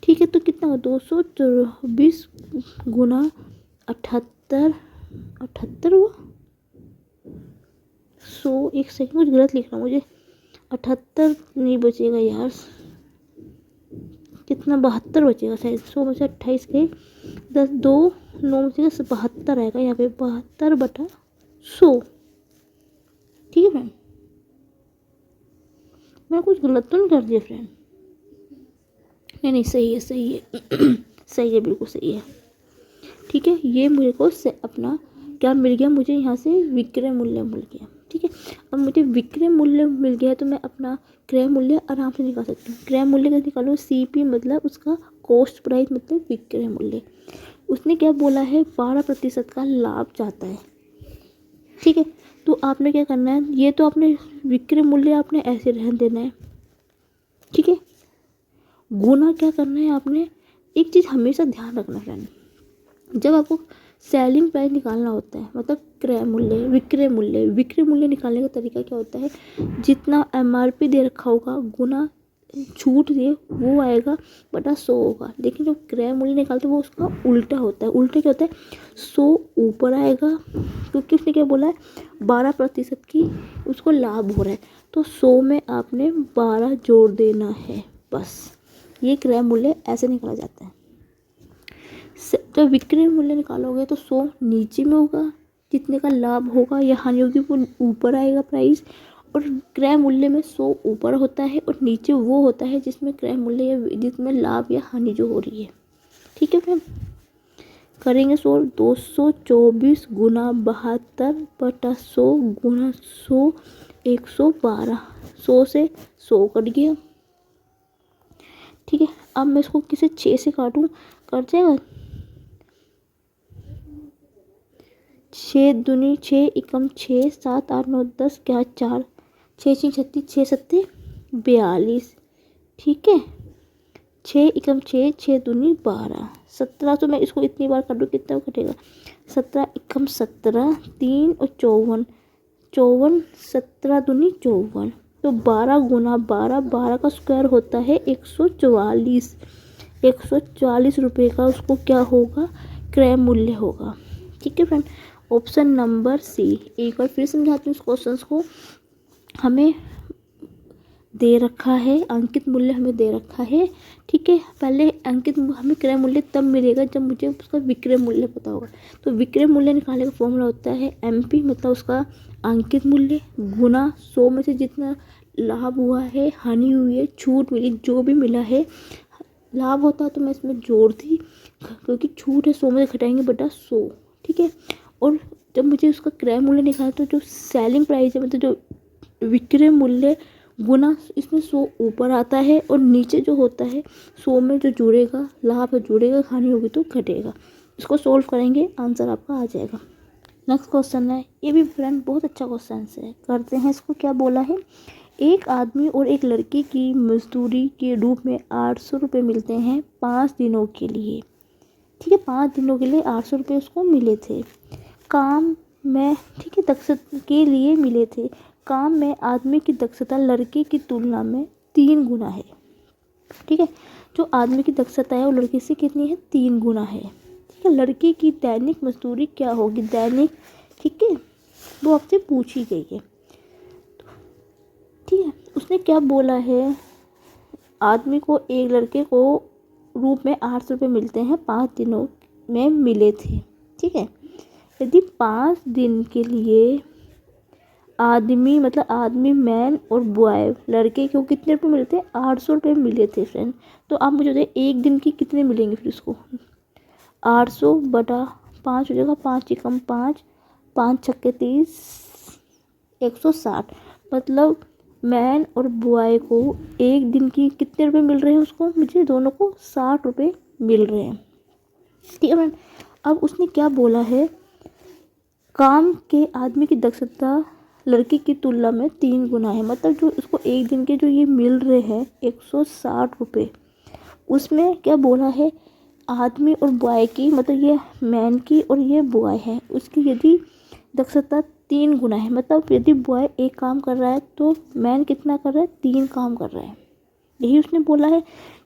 ठीक है, तो कितना 224 गुना 78 हुआ 100। एक सेकंड, कुछ गलत लिख रहा हूँ मुझे, 78 नहीं बचेगा यार, कितना 72 बचेगा शायद। 100 में से 28 गए 10, 2 9 में से 72 आएगा यहाँ पे, 72 बटा 100। ठीक है फ्रेंड, मैं कुछ गलत तो नहीं कर दिया फ्रेंड? नहीं सही है, सही है सही है, बिल्कुल सही है। ठीक है, ये मुझे को अपना क्या मिल गया, मुझे यहाँ से विक्रय मूल्य मिल गया। ठीक है, अब मुझे विक्रय मूल्य मिल गया तो मैं अपना क्रय मूल्य आराम से निकाल सकती हूँ। क्रय मूल्य का निकालूँ, CP मतलब उसका कॉस्ट प्राइस मतलब विक्रय मूल्य। उसने क्या बोला है, 12% का लाभ चाहता है। ठीक है, तो आपने क्या करना है, ये तो आपने विक्रय मूल्य आपने ऐसे रहने देना है। ठीक है, गुना क्या करना है आपने, एक चीज़ हमेशा ध्यान रखना फ्रेंड, जब आपको सेलिंग प्राइस निकालना होता है मतलब क्रय मूल्य विक्रय मूल्य, विक्रय मूल्य निकालने का तरीका क्या होता है, जितना MRP दे रखा होगा गुना छूट दे वो आएगा बटा 100 होगा। लेकिन जो क्रय मूल्य निकालते हैं वो उसका उल्टा होता है। उल्टा क्या होता है, 100 ऊपर आएगा क्योंकि उसने क्या बोला है 12% की उसको लाभ हो रहा है, तो 100 में आपने 12 जोड़ देना है बस। ये क्रय मूल्य ऐसे निकाला जाता है। तो विक्रय मूल्य निकालोगे तो 100 नीचे में होगा, जितने का लाभ होगा या हानि होगी वो ऊपर आएगा प्राइस, और क्रय मूल्य में 100 ऊपर होता है और नीचे वो होता है जिसमें क्रय मूल्य या जिसमें लाभ या हानि जो हो रही है। ठीक है फ्रेंड, करेंगे 224 गुना 72 बटा 100 गुना 100 112, 100 से 100 कट गया। ठीक है, अब मैं इसको किसी 6 से काटूँ, कट जाएगा 6 दूनी 6 एकम 6 7 8 9 10 11 4 6 6 36 6 सत्ते 42। ठीक है, 6 एकम 6 6 दूनी 12 17। तो मैं इसको इतनी बार काटूँ कितना कटेगा, 17 एकम 17 3 और 54 54 17 दूनी 54, तो 12 गुना 12 12 का स्क्वायर होता है 144। 144 रुपये का उसको क्या होगा, क्रय मूल्य होगा। ठीक है फ्रेंड, ऑप्शन नंबर C। एक बार फिर समझाती हूँ इस क्वेश्चन को। हमें दे रखा है अंकित मूल्य, हमें दे रखा है। ठीक है, पहले अंकित हमें क्रय मूल्य तब मिलेगा जब मुझे उसका विक्रय मूल्य पता होगा। तो विक्रय मूल्य निकालने का फॉर्मूला होता है MP मतलब उसका अंकित मूल्य गुना 100 में से जितना लाभ हुआ है, हानि हुई है, छूट मिली, जो भी मिला है। लाभ होता तो मैं इसमें जोड़ दी, क्योंकि छूट है 100 में से घटाएंगे बटा 100। ठीक है, और जब मुझे उसका क्रय मूल्य निकालना तो जो सेलिंग प्राइस है मतलब जो विक्रय मूल्य गुना इसमें 100 ऊपर आता है और नीचे जो होता है 100 में जो जुड़ेगा, लाभ जुड़ेगा, खानी होगी तो घटेगा। इसको सोल्व करेंगे, आंसर आपका आ जाएगा। नेक्स्ट क्वेश्चन है, ये भी फ्रेंड बहुत अच्छा क्वेश्चन है, करते हैं इसको। क्या बोला है, एक आदमी और एक लड़के की मजदूरी के रूप में 800 रुपये मिलते हैं 5 दिनों के लिए। ठीक है, 5 दिनों के लिए 800 रुपये उसको मिले थे। काम में, ठीक है, दक्षता के लिए मिले थे। काम में आदमी की दक्षता लड़के की तुलना में 3 गुना है। ठीक है, जो आदमी की दक्षता है वो लड़के से कितनी है, 3 गुना है। ठीक है, लड़के की दैनिक मजदूरी क्या होगी, दैनिक, ठीक है, वो आपसे पूछी गई है। ठीक है, उसने क्या बोला है, आदमी को, एक लड़के को रूप में 800 रुपये मिलते हैं, 5 दिनों में मिले थे। ठीक है, यदि 5 दिन के लिए आदमी, मतलब आदमी मैन और बॉय, लड़के को कितने रुपये मिलते हैं, 800 रुपये मिले थे फ्रेंड। तो आप मुझे बताइए एक दिन की कितने मिलेंगे, फिर उसको 800 बटा 5 हो जाएगा, 5 कम 5, 5 छक्के 30, 160। मतलब मैन और बॉय को एक दिन की कितने रुपए मिल रहे हैं, उसको, मुझे दोनों को 60 रुपये मिल रहे हैं। ठीक है फ्रेंड, अब उसने क्या बोला है, काम के आदमी की दक्षता लड़की की तुलना में 3 गुना है। मतलब जो उसको एक दिन के जो ये मिल रहे हैं 160 रुपये, उसमें क्या बोला है, आदमी और बॉय की, मतलब ये मैन की और ये बॉय है, उसकी यदि दक्षता 3 गुना है, मतलब यदि बॉय एक काम कर रहा है तो मैन कितना कर रहा है, 3 काम कर रहा है। यही उसने बोला है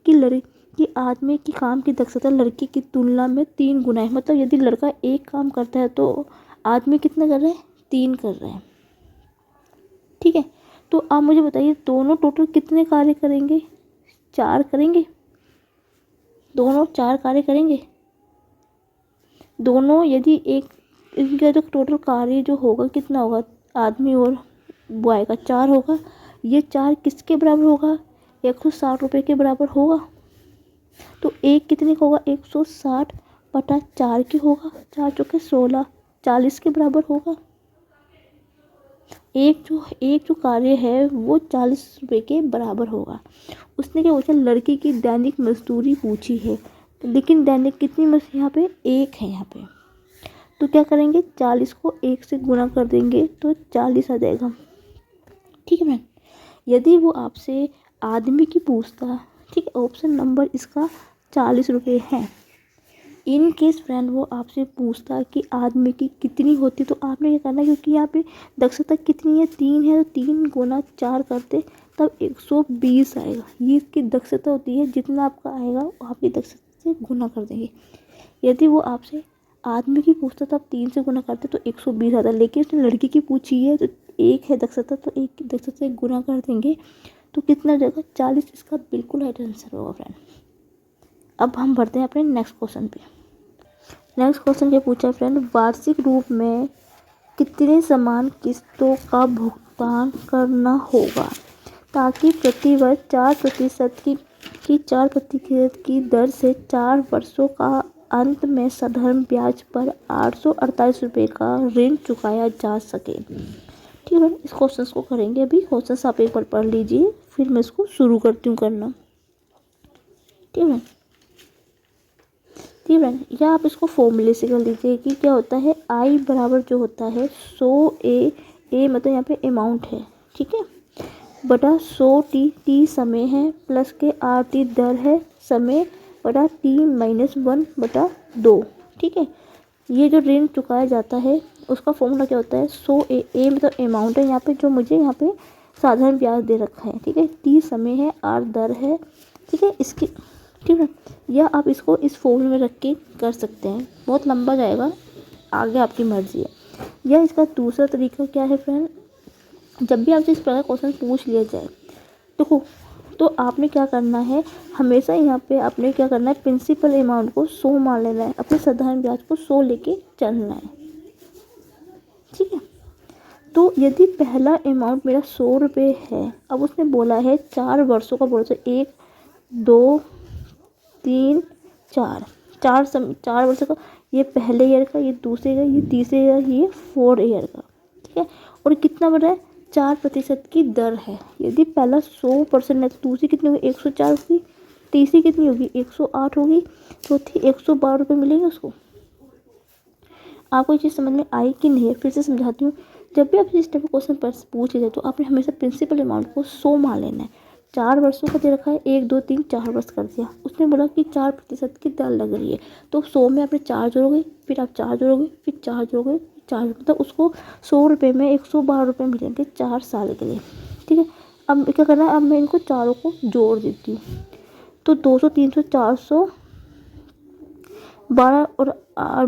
कि लड़की आदमी की काम की दक्षता लड़की की तुलना में 3 गुना है। मतलब यदि लड़का एक काम करता है तो आदमी कितना कर रहा है, 3 कर रहा है। ठीक है, तो आप मुझे बताइए दोनों टोटल कितने कार्य करेंगे, 4 करेंगे, दोनों 4 कार्य करेंगे। दोनों यदि एक, इनका जो टोटल कार्य जो होगा कितना होगा, आदमी और बॉय का 4 होगा। ये 4 किसके बराबर होगा, 160 रुपये के बराबर होगा। तो एक कितने का होगा, 160 बटा 4 की होगा, 4 चौके 16, 40 के बराबर होगा। एक जो कार्य है वो 40 रुपये के बराबर होगा। उसने क्या पूछा, लड़की की दैनिक मजदूरी पूछी है, लेकिन दैनिक कितनी मजदूरी यहाँ पे, 1 है यहाँ पे। तो क्या करेंगे, 40 को 1 से गुना कर देंगे तो 40 आ जाएगा। ठीक है फ्रेंड, यदि वो आपसे आदमी की पूछता, ठीक है, ऑप्शन नंबर इसका 40 रुपये है। इन केस फ्रेंड वो आपसे पूछता कि आदमी की कितनी होती, तो आपने क्या करना, क्योंकि यहाँ पे दक्षता कितनी है, 3 है, तो 3 गुना 4 करते तब 120 आएगा। ये इसकी दक्षता होती है, जितना आपका आएगा वो आपकी दक्षता से गुना कर देंगे। यदि वो आपसे आदमी की पूछता तब 3 से गुना करते तो 120 आता, लेकिन उसने लड़की की पूछी है तो 1 है दक्षता, तो 1 की दक्षता से गुना कर देंगे तो कितना जाएगा, 40। इसका बिल्कुल राइट आंसर होगा फ्रेंड। अब हम बढ़ते हैं अपने नेक्स्ट क्वेश्चन पे। नेक्स्ट क्वेश्चन क्या पूछा है फ्रेंड, वार्षिक रूप में कितने समान किस्तों का भुगतान करना होगा ताकि प्रति वर्ष 4% की 4% की दर से 4 वर्षों का अंत में साधारण ब्याज पर 848 रुपये का ऋण चुकाया जा सके। ठीक है, इस क्वेश्चन को करेंगे अभी। क्वेश्चन आप एक बार पढ़ लीजिए, फिर मैं इसको शुरू करती हूँ करना। ठीक है, ठीक है, या आप इसको फॉर्मूले से कर लीजिए कि क्या होता है, आई बराबर जो होता है 100 मतलब यहाँ पे अमाउंट है, ठीक है, बटा 100 टी समय है, प्लस के RT दर है, समय बटा T - 1 बटा 2। ठीक है, ये जो ऋण चुकाया जाता है उसका फॉर्मूला क्या होता है, 100 मतलब अमाउंट है यहाँ पे, जो मुझे यहाँ पे साधारण ब्याज दे रखा है। ठीक है, T समय है, R दर है। ठीक है, इसकी, ठीक है, या आप इसको इस फॉर्मूले में रख के कर सकते हैं, बहुत लंबा जाएगा, आगे आपकी मर्जी है। या इसका दूसरा तरीका क्या है फ्रेंड, जब भी आपसे इस प्रकार क्वेश्चन पूछ लिया जाए देखो, तो आपने क्या करना है, हमेशा यहाँ पे आपने क्या करना है, प्रिंसिपल अमाउंट को 100 मान लेना है, अपने साधारण ब्याज को 100 लेके चलना है। ठीक है, तो यदि पहला अमाउंट मेरा 100 रुपये है, अब उसने बोला है 4 वर्षों का, बोला 1 2 3 4, 4 वर्षों का, ये पहले ईयर का, ये दूसरे का, ये तीसरे ईयर, ये 4 ईयर का। ठीक है, और कितना बढ़ रहा है, 4% की दर है। यदि पहला 100% है तो दूसरी कितनी होगी, 104 होगी, तीसरी कितनी होगी, 108 होगी, चौथी 112 रुपये मिलेंगे उसको। आपको ये चीज़ समझ में आई कि नहीं है, फिर से समझाती हूँ। जब भी आपसे इस टाइप का क्वेश्चन पूछ जाए तो आपने हमेशा प्रिंसिपल अमाउंट को 100 मान लेना है। 4 वर्षों का दे रखा है, 1 2 3 4 वर्ष कर दिया। उसने बोला कि 4% की दर लग रही है, तो 100 में आपने 4 जोड़ोगे, फिर आप 4 जोड़ोगे, फिर 4 जोड़ोगे, 4, मतलब उसको 100 रुपये में 112 रुपये मिलेंगे 4 साल के लिए। ठीक है, अब क्या करना है, अब मैं इनको चारों को जोड़ देती हूँ। तो 200 300 400 12 और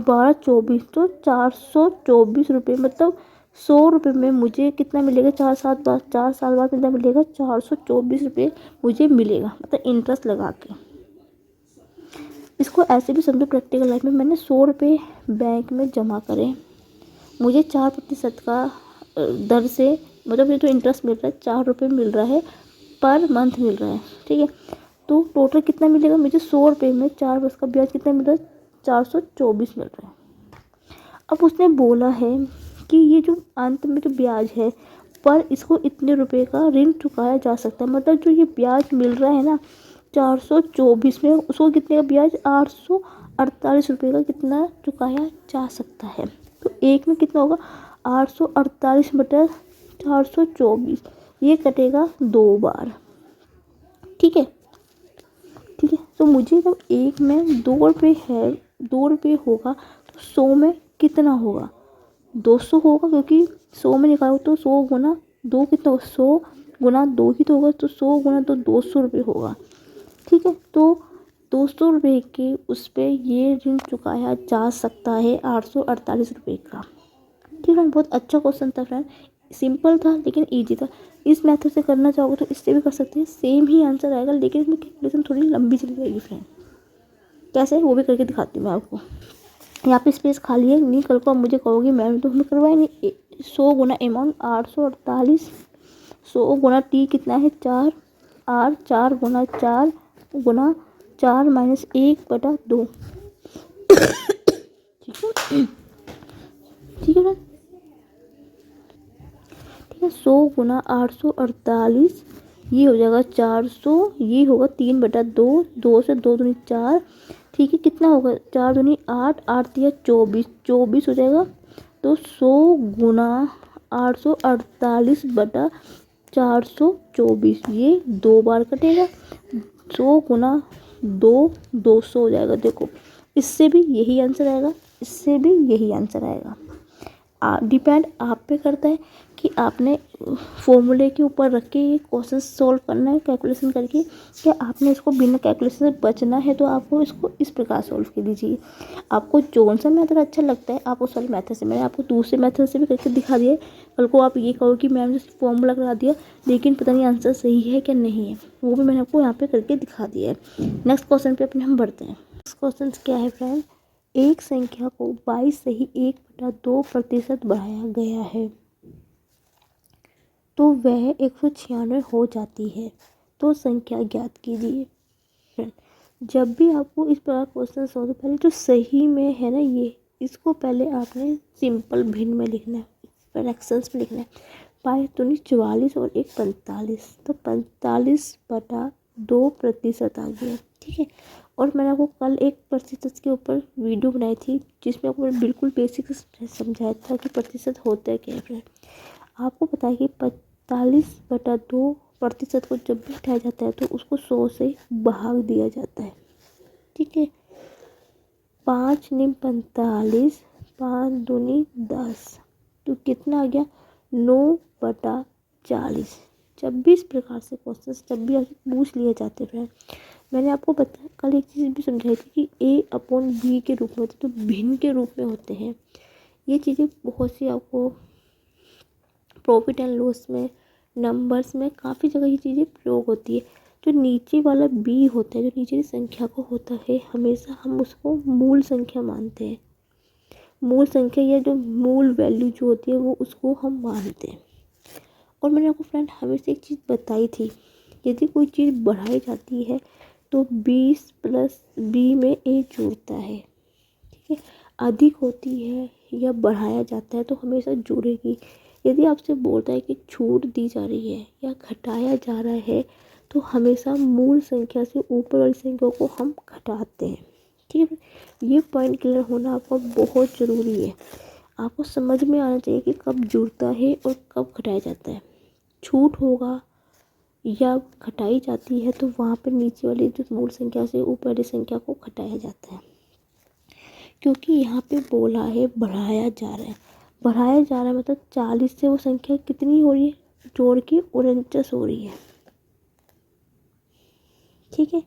12 24, तो 424 रुपये, मतलब 100 रुपये में मुझे कितना मिलेगा, 4 साल बाद कितना मिलेगा, 424 रुपये मुझे मिलेगा, मतलब इंटरेस्ट लगा के। इसको ऐसे भी समझो, प्रैक्टिकल लाइफ में मैंने 100 रुपये बैंक में जमा करे, मुझे 4% का दर से, मतलब ये तो इंटरेस्ट मिल रहा है, 4 रुपये मिल रहा है पर मंथ मिल रहा है। ठीक है, तो टोटल कितना मिलेगा मुझे, 100 रुपये में 4 वर्ष का ब्याज कितना मिल रहा है, 424 मिल रहा है। अब उसने बोला है कि ये जो अंत में जो ब्याज है पर इसको इतने रुपए का ऋण चुकाया जा सकता है, मतलब जो ये ब्याज मिल रहा है ना 424 में, उसको कितने का ब्याज, 848 रुपये का कितना चुकाया जा सकता है। तो एक में कितना होगा, 848/424, ये कटेगा 2 बार। ठीक है, ठीक है, तो मुझे जब एक में 2 रुपये है, 2 रुपये होगा तो 100 में कितना होगा, 200 होगा, क्योंकि 100 में निकालो तो 100 गुना 2 कितना होगा, 100 गुना 2 ही तो होगा, तो 100 गुना 2 200 रुपये होगा। ठीक है, तो 200 रुपये के उस पर ये ऋण चुकाया जा सकता है 848 रुपये का। ठीक है, बहुत अच्छा क्वेश्चन था फ्रेंड, सिंपल था लेकिन ईजी था। इस मेथड से करना चाहोगे तो इससे भी कर सकते हैं, सेम ही आंसर आएगा, लेकिन इसमें कैलकुलेशन थोड़ी लंबी चली जाएगी फ्रेंड। कैसे, वो भी करके दिखाती हूँ मैं आपको। यहाँ पे स्पेस खाली है, नहीं कल को आप मुझे कहोगे मैम तो हमें करवाए नहीं। 100 गुना अमाउंट 848, 100 गुना टी कितना है 4, आर 4 गुना 4 गुना 4 माइनस 1/2। ठीक है, ठीक है ना, ठीक है। 100 गुना 848, ये हो जाएगा 400, ये होगा 3/2, 2 से 2 दूनी 4। ठीक है, कितना होगा, 4 दूनी 8, 8 दिया 24, 24 हो जाएगा। तो 100 गुना 848/424, ये 2 बार कटेगा। 100 गुना 2 200 हो जाएगा। देखो, इससे भी यही आंसर आएगा, इससे भी यही आंसर आएगा। डिपेंड आप पे करता है कि आपने फॉर्मूले के ऊपर रख के ये क्वेश्चन सॉल्व करना है कैलकुलेशन करके, क्या आपने इसको बिना कैलकुलेशन से बचना है तो आपको इसको इस प्रकार सॉल्व कर दीजिए। आपको कौन सा मेथड अच्छा लगता है आप उस वाले मेथड से, मैंने आपको दूसरे मेथड से भी करके दिखा दिया। कल को आप ये कहो कि मैम ने फॉर्मूला लगा दिया लेकिन पता नहीं आंसर सही है क्या नहीं है, वो भी मैंने आपको यहाँ पे करके दिखा दिया है। नेक्स्ट क्वेश्चन पे अपने हम बढ़ते हैं। नेक्स्ट क्वेश्चन क्या है फ्रेंड, एक संख्या को 22 से ही 1/2% बढ़ाया गया है तो वह 196 हो जाती है, तो संख्या ज्ञात कीजिए। जब भी आपको इस प्रकार क्वेश्चन सॉल्व, पहले जो सही में है ना ये, इसको पहले आपने सिंपल भिन्न में लिखना है, फ्रैक्शंस में लिखना है। 22 दूनी 44 और 1 45, तो 45/2% आ गया। ठीक है, और मैंने आपको कल 1% के ऊपर वीडियो बनाई थी जिसमें आपको बिल्कुल बेसिक समझाया था कि प्रतिशत होता है क्या है। आपको पता है कि 45/2% को जब भी उठाया जाता है तो उसको 100 से भाग दिया जाता है। ठीक है, 5 × 45, 5 दूनी 10, तो कितना आ गया, 9/40। जब भी इस प्रकार से क्वेश्चन जब भी आपसे पूछ लिए जाते हैं, मैंने आपको बताया कल एक चीज़ भी समझाई थी कि A/B के रूप में होते, तो भिन्न के रूप में होते हैं। ये चीज़ें बहुत सी आपको प्रॉफिट एंड लॉस में, नंबर्स में काफ़ी जगह ये चीज़ें प्रयोग होती है। जो नीचे वाला B होता है, जो नीचे की संख्या को होता है, हमेशा हम उसको मूल संख्या मानते हैं। मूल संख्या या जो मूल वैल्यू जो होती है वो उसको हम मानते हैं। और मैंने आपको फ्रेंड हमेशा एक चीज़ बताई थी, यदि कोई चीज़ बढ़ाई जाती है तो 20 + B में A जुड़ता है। ठीक है, अधिक होती है या बढ़ाया जाता है तो हमेशा जुड़ेगी। यदि आपसे बोलता है कि छूट दी जा रही है या घटाया जा रहा है तो हमेशा मूल संख्या से ऊपर वाली संख्या को हम घटाते हैं। ठीक है, ये पॉइंट क्लियर होना आपका बहुत ज़रूरी है। आपको समझ में आना चाहिए कि कब जुड़ता है और कब घटाया जाता है। छूट होगा या घटाई जाती है तो वहाँ पर नीचे वाली जो मूल संख्या से ऊपर वाली संख्या को घटाया जाता है, क्योंकि यहाँ पे बोला है बढ़ाया जा रहा है। बढ़ाया जा रहा है मतलब 40 से वो संख्या कितनी हो रही है, जोड़ के 49 हो रही है। ठीक है,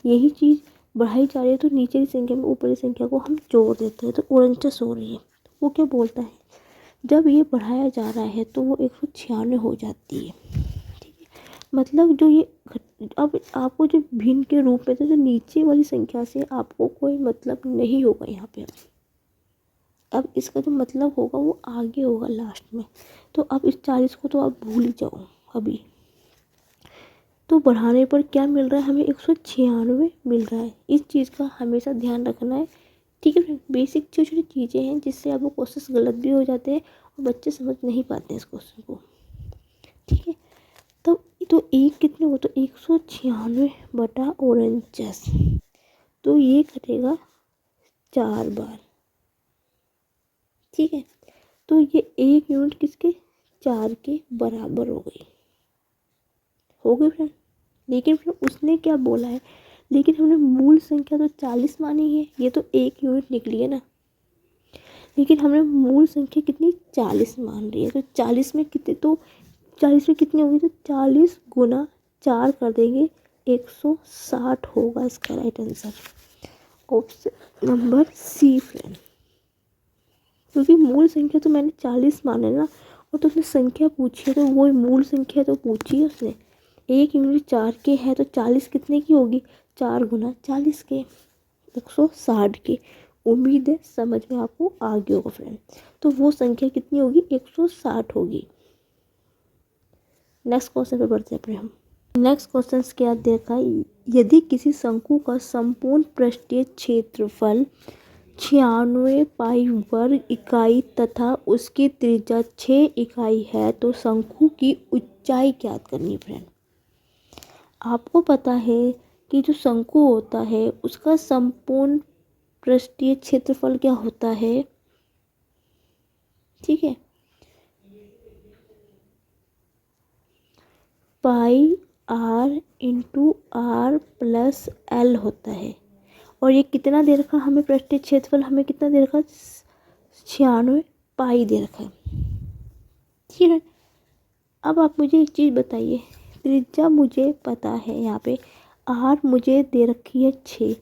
यही चीज़ बढ़ाई जा रही है तो नीचे की संख्या में ऊपर की संख्या को हम जोड़ देते हैं तो 49 हो रही है। वो क्या बोलता है, जब ये बढ़ाया जा रहा है तो वो 196 हो जाती है। ठीक है, मतलब जो ये अब आपको जो भिन्न के रूप में तो नीचे वाली संख्या से आपको कोई मतलब नहीं होगा यहाँ पे। अब इसका जो मतलब होगा वो आगे होगा लास्ट में। तो अब इस 40 को तो आप भूल ही जाओ अभी। तो बढ़ाने पर क्या मिल रहा है, हमें 196 मिल रहा है। इस चीज़ का हमेशा ध्यान रखना है। ठीक है, बेसिक छोटी छोटी चीज़ें हैं जिससे आपको क्वेश्चन गलत भी हो जाते हैं और बच्चे समझ नहीं पाते हैं इस क्वेश्चन को। ठीक है, तो एक कितने हो, तो 196 बटा 49, तो ये कटेगा 4 बार। ठीक है, तो ये 1 यूनिट किसके, 4 के बराबर हो गई फ्रेंड। लेकिन फिर उसने क्या बोला है, लेकिन हमने मूल संख्या तो 40 मानी है, ये तो 1 यूनिट निकली है ना। लेकिन हमने मूल संख्या कितनी 40 मान रही है, तो 40 में कितने, तो 40 में कितनी होगी, तो 40 गुना 4 कर देंगे 160 होगा इसका right answer, option number C friend. क्योंकि मूल संख्या तो मैंने 40 माना है ना, और तो उसने संख्या पूछी है तो वो मूल संख्या तो पूछी है उसने। 1 यूनिट 4 के है तो 40 कितने की होगी, 4 गुना 40 के, 160 के। उम्मीद है समझ में आपको आ गया होगा फ्रेंड। तो वो संख्या कितनी होगी, 160 होगी। नेक्स्ट क्वेश्चन पे बढ़ते हैं हम। नेक्स्ट क्वेश्चन क्या देखा, यदि किसी शंकु का संपूर्ण पृष्ठीय क्षेत्रफल 96 पाई वर्ग इकाई तथा उसकी त्रिज्या 6 इकाई है तो शंकु की ऊंचाई ज्ञात करनी फ्रेंड। आपको पता है कि जो शंकु होता है उसका संपूर्ण पृष्ठीय क्षेत्रफल क्या होता है। ठीक है, pi R into R plus L होता है। और ये कितना दे रखा हमें, पृष्ठीय क्षेत्रफल हमें कितना दे रखा, 96 पाई दे रखा है। ठीक है, अब आप मुझे एक चीज़ बताइए, त्रिज्या मुझे पता है, यहाँ पे आर मुझे दे रखी है 6,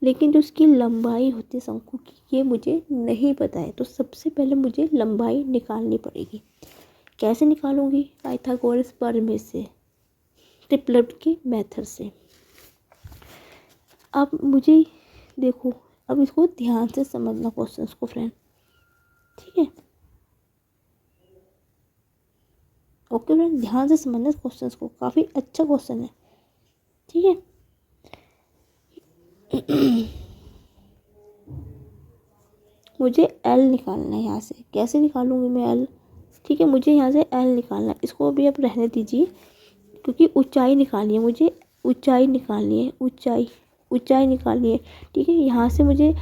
लेकिन जो उसकी लंबाई होती है शंकु की ये मुझे नहीं पता है। तो सबसे पहले मुझे लंबाई निकालनी पड़ेगी। कैसे निकालूंगी, पाइथागोरस प्रमेय से, ट्रिपलेट के मेथड से। अब मुझे देखो, अब इसको ध्यान से समझना क्वेश्चन को फ्रेंड। ठीक है, ओके फ्रेंड, ध्यान से समझना क्वेश्चन को, काफ़ी अच्छा क्वेश्चन है। ठीक है, मुझे एल निकालना है यहाँ से। कैसे निकालूंगी मैं एल, ठीक है, मुझे यहाँ से एल निकालना है। इसको अभी आप रहने दीजिए, क्योंकि ऊंचाई निकालनी है मुझे, ऊंचाई निकालनी है, ऊंचाई निकालनी है। ठीक है, यहाँ से मुझे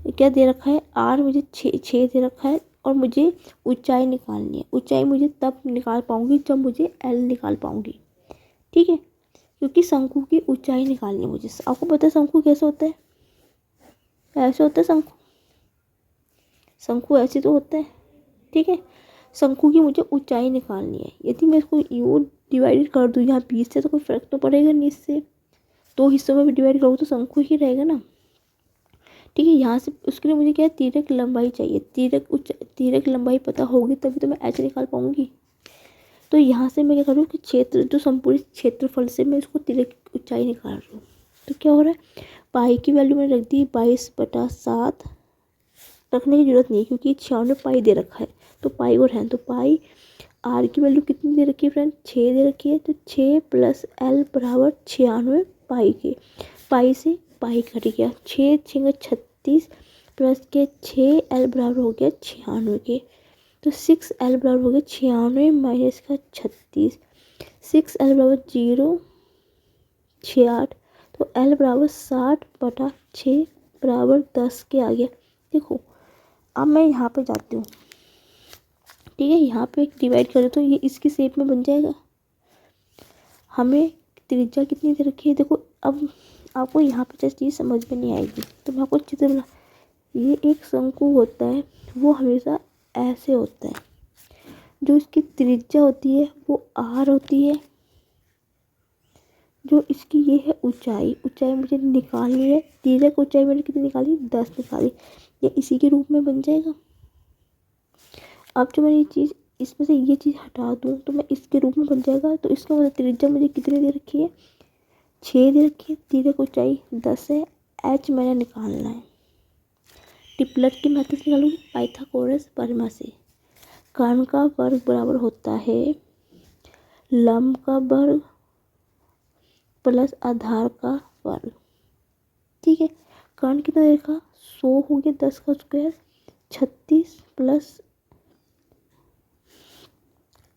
क्या दे रखा है, आर मुझे 6 दे रखा है और मुझे ऊंचाई निकालनी है। ऊंचाई मुझे तब निकाल पाऊंगी जब मुझे एल निकाल पाऊंगी। ठीक है, क्योंकि शंकु की ऊंचाई निकालनी है मुझे। आपको पता है शंकु कैसे होता है, ऐसे होता है शंकु, शंकु ऐसे तो होता है। ठीक है, शंकु की मुझे ऊंचाई निकालनी है। यदि मैं इसको यूँ डिवाइड कर दूँ यहाँ 20 से तो कोई फर्क तो पड़ेगा नहीं, इससे 2 हिस्सों में भी डिवाइड करूँ तो शंकु ही रहेगा ना। ठीक है, यहाँ से उसके लिए मुझे क्या है, तीरक की लंबाई चाहिए। तीरक की लंबाई पता होगी तभी तो मैं एच निकाल पाऊंगी। तो यहाँ से मैं क्या करूँ कि क्षेत्र जो संपूर्ण क्षेत्रफल से मैं उसको तीरक की ऊंचाई निकाल रही हूँ। तो क्या हो रहा है, पाई की वैल्यू मैंने रख दी 22/7, रखने की जरूरत नहीं क्योंकि 96 पाई दे रखा है तो पाई को रहने। तो पाई आर की वैल्यू कितनी दे रखी है फ्रेंड, 6 दे रखी है। तो 6 + एल बराबर 96 पाई के, पाई से पाई कट गया, 6 × 36 प्लस के 6 एल बराबर हो गया 96 के। तो 6L बराबर हो गया 96 माइनस का 36। 6L बराबर 0 68, तो L बराबर 60/6 बराबर 10 के आ गया। देखो अब मैं यहाँ पे जाती हूँ, ठीक है, यहाँ पे डिवाइड करें तो ये इसकी शेप में बन जाएगा। हमें त्रिज्या कितनी दे रखी है, देखो अब आपको यहाँ पे जैसे चीज़ समझ में नहीं आएगी तो मैं आपको चित्र बना। ये एक शंकु होता है, वो हमेशा ऐसे होता है। जो इसकी त्रिज्या होती है वो R होती है। जो इसकी ये है ऊंचाई, ऊंचाई मुझे निकालनी है। तिर्यक ऊंचाई मैंने कितनी निकाली, 10 निकाली। ये इसी के रूप में बन जाएगा। अब जो मैं ये चीज़ इसमें से ये चीज़ हटा दूँ तो मैं इसके रूप में बन जाएगा। तो इसका मतलब त्रिज्या मुझे कितनी दे रखी है, 6 दे रखी है। तिर्यक ऊंचाई 10 है। H मैंने निकालना है। ट्रिपलेट की मेथड से निकालूंगी पाइथागोरस प्रमेय से। कर्ण का वर्ग बराबर होता है लंब का वर्ग प्लस आधार का वर्ग, ठीक है। कर्ण कितना देखा, 100 हो गया 10 का स्क्वायर, 36 प्लस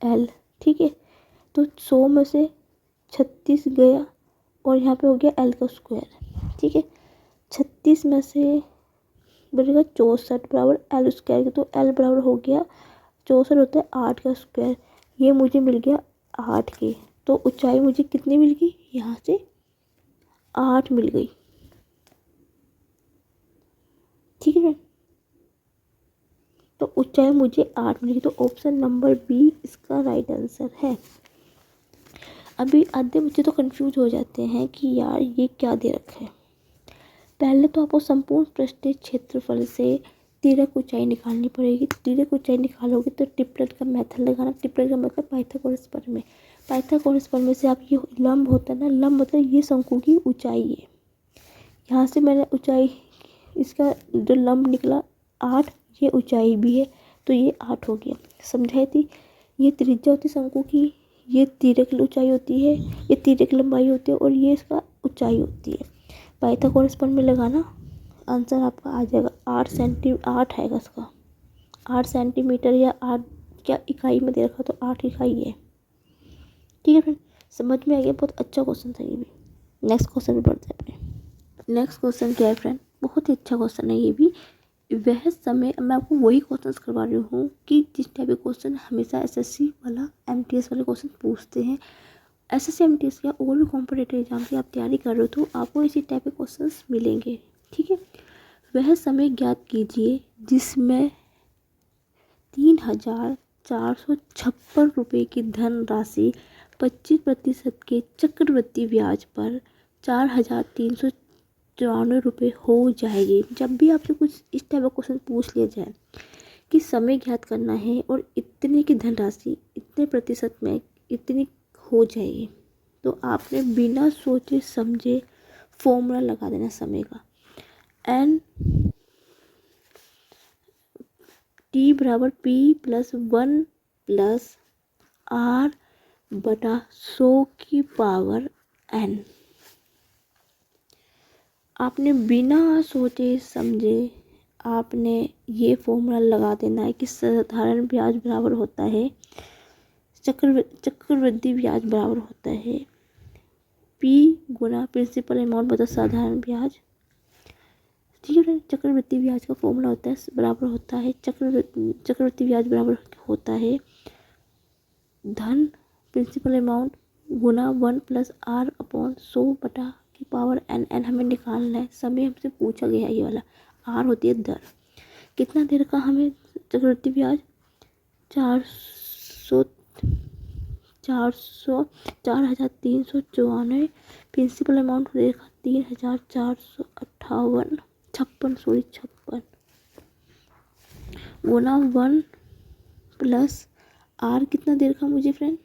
L, ठीक है। तो 100 में से 36 गया और यहाँ पे हो गया L का स्क्वायर, ठीक है। 36 में से बनेगा 64 बराबर L स्क्वायर, तो L बराबर हो गया 64 होता है 8 का स्क्वायर। ये मुझे मिल गया 8 के। तो ऊंचाई मुझे कितनी मिल गई, यहाँ से 8 मिल गई, ठीक है। तो ऊंचाई मुझे 8 मिल गई। तो ऑप्शन नंबर बी इसका राइट आंसर है। अभी आधे बच्चे तो कंफ्यूज हो जाते हैं कि यार ये क्या दे रखा है। पहले तो आपको संपूर्ण पृष्ठीय क्षेत्रफल से तिर्यक ऊंचाई निकालनी पड़ेगी। तिर्यक ऊंचाई निकालोगे तो ट्रिपलेट का मेथड लगाना। ट्रिपलेट का मतलब पाइथागोरस प्रमेय। पाइथागोरस प्रमेय से आप ये लंब होता है ना, लंब मतलब ये शंकु की ऊंचाई है। यहाँ से मैंने ऊंचाई इसका जो लंब निकला 8, ये ऊंचाई भी है तो ये 8 हो गया। समझाई थी। ये त्रिज्या होती है शंकु की, ये तिर्यक ऊंचाई होती है, ये तिर्यक लंबाई होती है और ये इसका ऊंचाई होती है। पाइथागोरस प्रमेय लगाना, आंसर आपका आ जाएगा 8 आएगा इसका। 8 सेंटीमीटर या 8 क्या इकाई में दे रखा तो 8 इकाई है, ठीक है फ्रेंड। समझ में आ गया, बहुत अच्छा क्वेश्चन था ये भी। नेक्स्ट क्वेश्चन भी पढ़ते हैं अपने। नेक्स्ट क्वेश्चन क्या है फ्रेंड, बहुत ही अच्छा क्वेश्चन है ये भी। वह समय, मैं आपको वही क्वेश्चन करवा रही हूँ कि जिस टाइप के क्वेश्चन हमेशा एसएससी वाला एमटीएस वाले क्वेश्चन पूछते हैं। एसएससी एमटीएस या और भी कॉम्पिटिटिव एग्जाम की आप तैयारी कर रहे हो तो आपको इसी टाइप के क्वेश्चन मिलेंगे, ठीक है। वह समय ज्ञात कीजिए जिसमें 3,456 रुपये की धनराशि 25% के चक्रवृद्धि ब्याज पर 4,394 रुपये हो जाएगी। जब भी आपसे कुछ इस टाइप का क्वेश्चन पूछ लिया जाए कि समय ज्ञात करना है और इतने की धनराशि इतने प्रतिशत में इतनी हो जाएगी, तो आपने बिना सोचे समझे फॉर्मूला लगा देना समय का। एन टी बराबर पी प्लस 1 प्लस R बटा 100 की पावर n। आपने बिना सोचे समझे आपने ये फॉर्मूला लगा देना है कि साधारण ब्याज बराबर होता है चक्रवृद्धि ब्याज बराबर होता है P गुना प्रिंसिपल अमाउंट बटा साधारण ब्याज, ठीक है। चक्रवृद्धि ब्याज का फॉर्मूला होता है बराबर होता है चक्रवृद्धि ब्याज बराबर होता है धन प्रिंसिपल अमाउंट गुना 1 प्लस R अपॉन 100 बटा की पावर n। n हमें निकालना है, समय हमसे पूछा गया है ये वाला। R होती है दर, कितना देर का हमें चक्रवृद्धि ब्याज 4,394। प्रिंसिपल अमाउंट देखा 3,456 गुना 1 प्लस R कितना देर का मुझे फ्रेंड,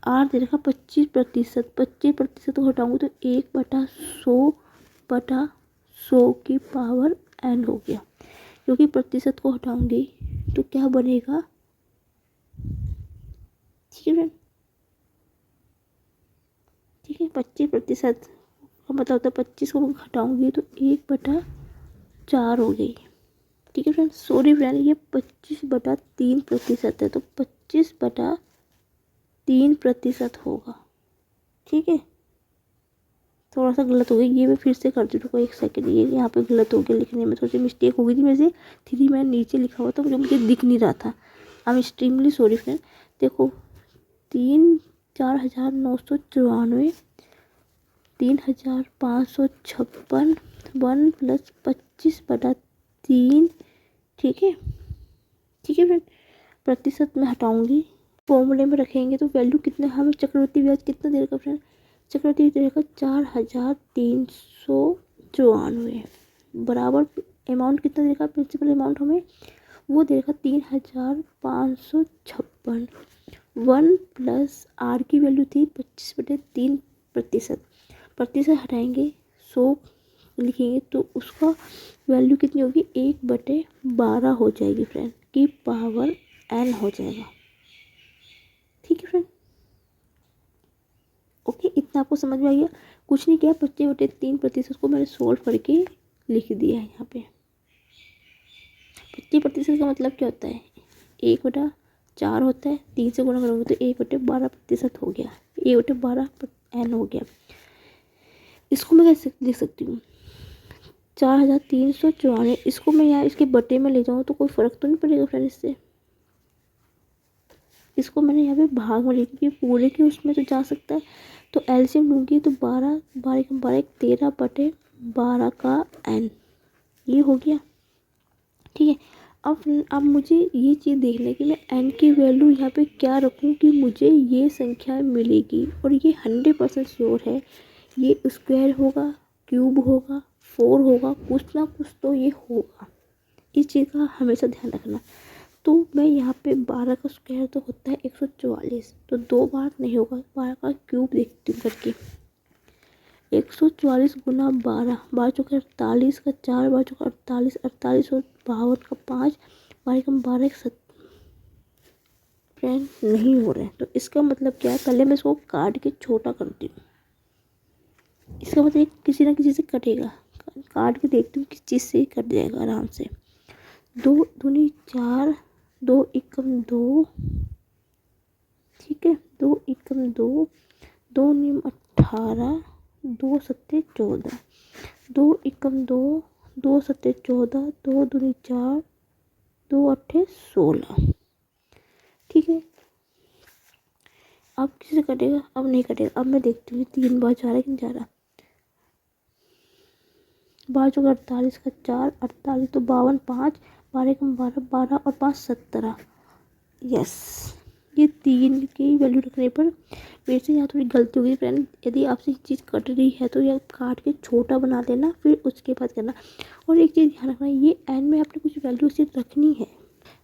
R दे रखा 25%। 25% को हटाऊंगी तो 1/100 की पावर n हो गया, क्योंकि प्रतिशत को हटाऊंगी तो क्या बनेगा, ठीक है फ्रेंड, ठीक है। 25% का मतलब होता है 25 को हटाऊंगी तो 1/4 हो गई, ठीक है फ्रेंड, सॉरी फ्रेंड, ये 25/3% है, तो 25/3% होगा। ठीक है, थोड़ा सा गलत हो गया, ये मैं फिर से करती हूँ, एक सेकंड, ये यहाँ पे गलत हो गया लिखने में, थोड़ी सी मिस्टेक हो गई थी मेरे से। 3 मैंने नीचे लिखा हुआ था, मुझे दिख नहीं रहा था। I am extremely sorry friend. देखो 4,994, 3,556, 1 + 25/3। ठीक है, ठीक है फ्रेंड, प्रतिशत में हटाऊंगी, फॉर्मूले में रखेंगे तो वैल्यू कितना, हमें चक्रवृद्धि ब्याज कितना दे रखा फ्रेंड, चक्रवृद्धि दे रखा 4,394 बराबर अमाउंट कितना दे रखा, प्रिंसिपल अमाउंट हमें वो दे रखा 3,556। 1 + आर की वैल्यू थी 25/3%, प्रतिशत हटाएंगे 100 लिखेंगे तो उसका वैल्यू कितनी होगी, 1/12 हो जाएगी फ्रेंड, की पावर n हो जाएगा। ठीक है फ्रेंड, ओके, इतना आपको समझ में आ गया। कुछ नहीं किया, 25/3% को मैंने सोल्व करके लिख दिया है यहाँ पे। 25% का मतलब क्या होता है, 1/4 होता है, 3 से गुणा करोगे तो 1/12% हो गया, 1/12 n हो गया। इसको मैं कैसे लिख सकती हूँ, 4,394, इसको मैं यहाँ इसके बटे में ले जाऊँ तो कोई फ़र्क तो नहीं पड़ेगा फ्रेंड इससे। इसको मैंने यहाँ पे भाग में लिखी, क्योंकि पूरे के उसमें तो जा सकता है, तो एलसीएम लूँगी तो 12 12 12 13/12 का n, ये हो गया। ठीक है, अब मुझे ये चीज़ देखना है कि मैं n की वैल्यू यहाँ पे क्या रखूँ कि मुझे ये संख्या मिलेगी, और ये 100% श्योर है, ये स्क्वायर होगा, क्यूब होगा, 4 होगा, कुछ ना कुछ तो ये होगा। इस चीज़ का हमेशा ध्यान रखना। तो मैं यहाँ पे 12 का स्क्वायर तो होता है 144, तो 2 बार नहीं होगा, 12 का क्यूब देखती हूँ करके, 144 गुना 12, 12 चौके 48 का 4, 12 चौके 48, 48 और 52 का 5, 12 फ्रेंड नहीं हो रहा है। तो इसका मतलब क्या है, पहले मैं इसको काट के छोटा करती हूँ, इसका मतलब किसी ना किसी से कटेगा, काट के देखती हूँ किस चीज़ से कट जाएगा आराम से। 2 दूनी 4, 2 एकम 2, ठीक है, 2 एकम 2, 2 नीम 18, 2 सत्ते 14, 2 एकम 2, 2 सत्ते 14, 2 दूनी 4, 2 अट्ठे 16। ठीक है, अब किससे कटेगा, अब नहीं कटेगा। अब मैं देखती हूँ 3 बार जा रहा है कि नहीं जा रहा, 12 चौके 48 का 4, 48 तो 52, 5, 12 कम 12, 12 और 5 17। यस, ये 3 की वैल्यू रखने पर मेरे से यहाँ थोड़ी गलती हो गई फ्रेंड। यदि आपसे एक चीज़ कट रही है तो यह काट के छोटा बना देना, फिर उसके बाद करना। और एक चीज़ ध्यान रखना, ये एन में आपने कुछ वैल्यू से रखनी है,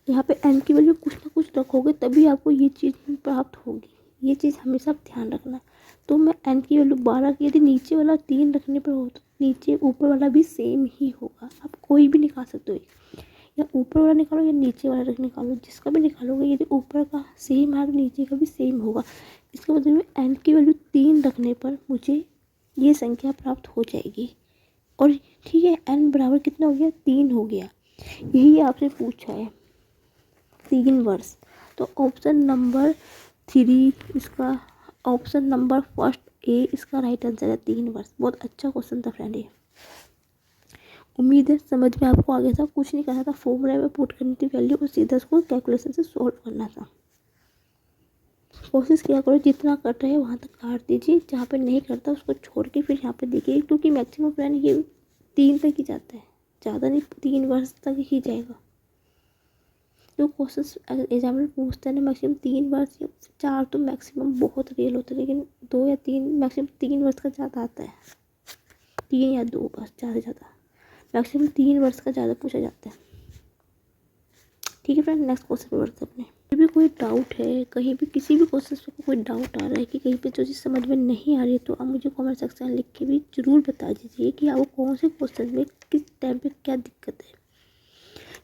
यहाँ पे एन की वैल्यू कुछ ना कुछ रखोगे तभी आपको ये चीज़ प्राप्त होगी, ये चीज़ हमेशा ध्यान रखना। तो मैं एन की वैल्यू 12 की, यदि नीचे वाला 3 रखने पर हो तो नीचे ऊपर वाला भी सेम ही होगा, आप कोई भी निकाल सकते हो, या ऊपर वाला निकालो या नीचे वाला निकालो, जिसका भी निकालोगे यदि ऊपर का सेम है तो नीचे का भी सेम होगा। इसका मतलब में एन की वैल्यू 3 रखने पर मुझे ये संख्या प्राप्त हो जाएगी। और ठीक है, एन बराबर कितना हो गया, 3 हो गया, यही आपसे पूछा है 3 वर्ष। तो ऑप्शन नंबर 3 इसका, ऑप्शन नंबर फर्स्ट ए इसका राइट आंसर है, 3 वर्ष। बहुत अच्छा क्वेश्चन था फ्रेंड ये, उम्मीद है समझ में आपको आ गया था। कुछ नहीं करना था, फॉर्मूला में पुट करनी थी वैल्यू और सीधा उसको कैलकुलेशन से सॉल्व करना था। कोशिश किया करो जितना कट रहा है वहाँ तक काट दीजिए, जहाँ पे नहीं करता उसको छोड़ के फिर यहाँ पे देखिए, क्योंकि मैक्सिमम फ्रेंड ये 3 तक ही जाता है, ज़्यादा नहीं, 3 वर्ष तक ही जाएगा। जो क्वेश्चन एग्जाम में पूछते हैं ना, मैक्सिमम 3 वर्ष या 4 तो मैक्सिमम बहुत रियल होता है, लेकिन 2 या 3, मैक्सिमम 3 वर्ष का ज़्यादा आता है, 3 या 2 बस, ज़्यादा ज़्यादा मैक्सिमम 3 वर्ष का ज़्यादा पूछा जाता है। ठीक है फ्रेंड, नेक्स्ट क्वेश्चन पे बढ़ते हैं अपने। कहीं भी कोई डाउट है, कहीं भी किसी भी क्वेश्चन पे कोई डाउट आ रहा है कि कहीं पे जो चीज़ समझ में नहीं आ रही है, तो आप मुझे कमेंट सेक्शन में लिख के भी ज़रूर बता दीजिए कि आपको कौन से क्वेश्चन में किस टाइम पे क्या दिक्कत है,